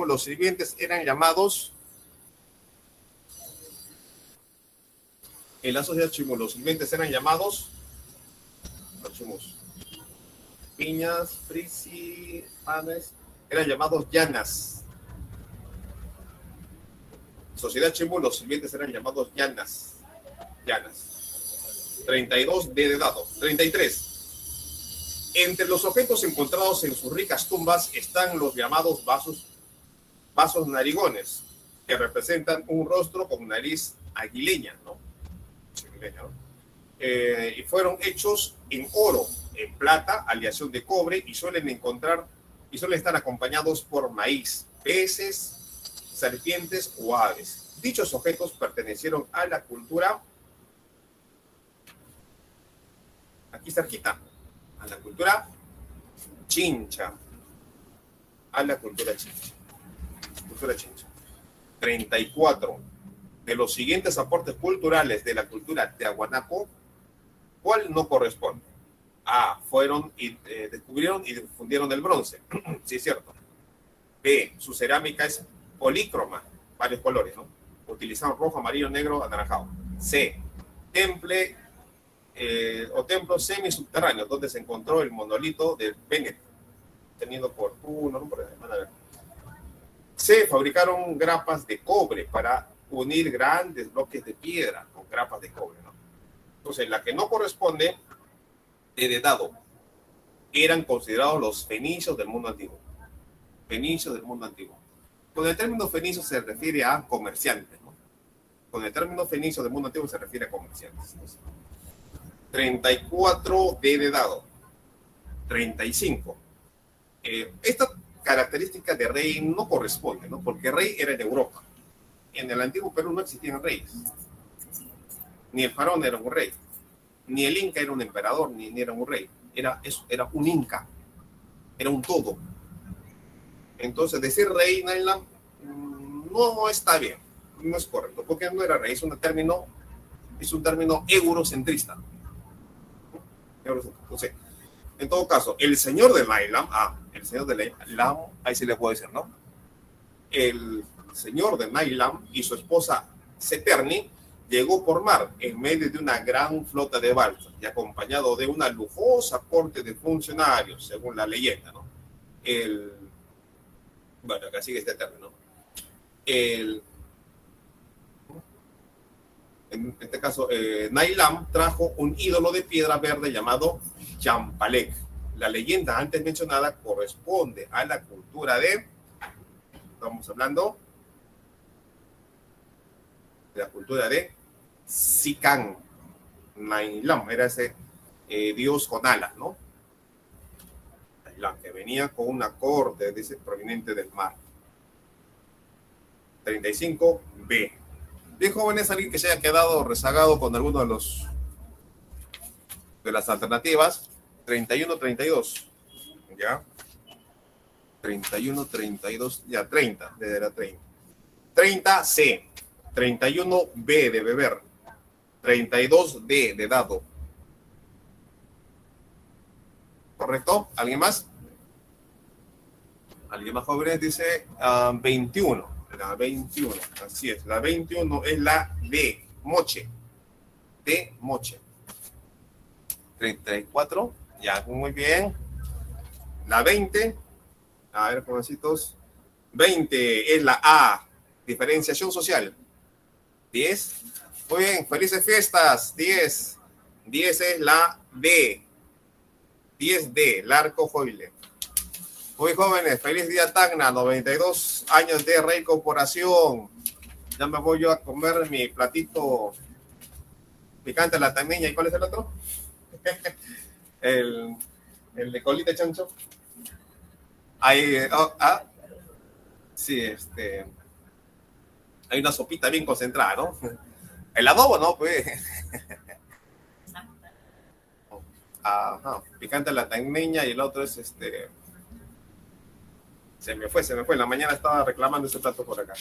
los sirvientes eran llamados. En la sociedad Chimú, los sirvientes eran llamados. Los chimus. Piñas, frisi, panes, eran llamados llanas. Sociedad Chimú, los sirvientes eran llamados llanas. 32, D de dado. 33. Entre los objetos encontrados en sus ricas tumbas están los llamados vasos narigones, que representan un rostro con nariz aguileña, ¿no? Y fueron hechos en oro, en plata, aleación de cobre, y suelen estar acompañados por maíz, peces, serpientes o aves. Dichos objetos pertenecieron a la cultura, aquí cerquita, a la cultura chincha. 34. De los siguientes aportes culturales de la cultura tiahuanaco, ¿cuál no corresponde? A. Fueron y descubrieron y difundieron el bronce. Sí, es cierto. B. Su cerámica es polícroma, varios colores, ¿no? Utilizaron rojo, amarillo, negro, anaranjado. C. Templos semisubterráneos, donde se encontró el monolito de Bennett, tenido por uno, por van a ver. C. Fabricaron grapas de cobre para unir grandes bloques de piedra con grapas de cobre, ¿no? Entonces, la que no corresponde, de dado, eran considerados los fenicios del mundo antiguo. Fenicios del mundo antiguo. Con el término fenicio se refiere a comerciantes, ¿no? Con el término fenicio del mundo antiguo se refiere a comerciantes, ¿no? 34, D de dado. 35. Esta característica de rey no corresponde, ¿no? Porque rey era en Europa. En el antiguo Perú no existían reyes. Ni el faraón era un rey. Ni el Inca era un emperador, ni era un rey. Era eso, era un Inca. Era un todo. Entonces, decir rey Nailam no está bien. No es correcto, porque no era rey. Es un término eurocentrista. Entonces, en todo caso, el señor de Nailam, el señor de Nailam, ahí sí le puedo decir, ¿no? El señor de Nailam y su esposa Seterni llegó por mar en medio de una gran flota de balsas y acompañado de una lujosa corte de funcionarios, según la leyenda, ¿no? Bueno, acá sigue este término. En este caso, Nailam trajo un ídolo de piedra verde llamado Champalek. La leyenda antes mencionada corresponde a la cultura de, estamos hablando de la cultura de Sican. Nailam era ese dios con alas, ¿no? Nailam, que venía con una corte, dice, proveniente del mar. 35b. Bien, jóvenes, alguien que se haya quedado rezagado con alguno de las alternativas. 31-32. ¿Ya? 31-32. Ya, 30. Desde la 30. 30C. 31B de beber. 32D de dado. ¿Correcto? ¿Alguien más? ¿Alguien más, jóvenes? Dice 21. La 21, así es. La 21 es la de moche. De moche. 34, ya, muy bien. La 20, a ver, jovencitos. 20 es la A, diferenciación social. 10, muy bien, felices fiestas. 10 es la D. 10D, Larco Joile. Muy jóvenes, feliz día Tacna, 92 años de reincorporación. Ya me voy yo a comer mi platito picante a la tacneña. ¿Y cuál es el otro? el de colita de chancho. Ahí, sí, hay una sopita bien concentrada, ¿no? El adobo, ¿no? Pues. Ajá, picante a la tacneña y el otro es Se me fue. En la mañana estaba reclamando ese plato por acá.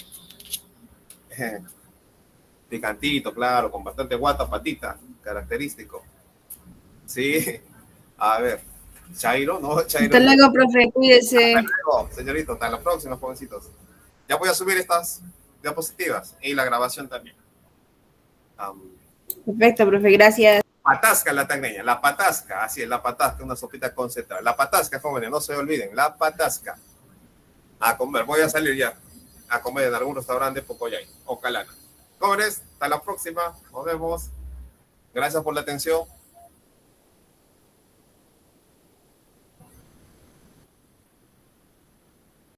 Picantito, claro, con bastante guata, patita, característico. Sí, a ver. Chairo, ¿no? Chairo. Hasta luego, profe, cuídese. Hasta luego, señorito. Hasta la próxima, jovencitos. Ya voy a subir estas diapositivas y la grabación también. Perfecto, profe, gracias. Patasca la tacneña, la patasca, así es, la patasca, una sopita concentrada. La patasca, jóvenes, no se olviden, la patasca. A comer, voy a salir ya a comer en algún restaurante de Pocoyay o Calana. Jóvenes, hasta la próxima, nos vemos. Gracias por la atención.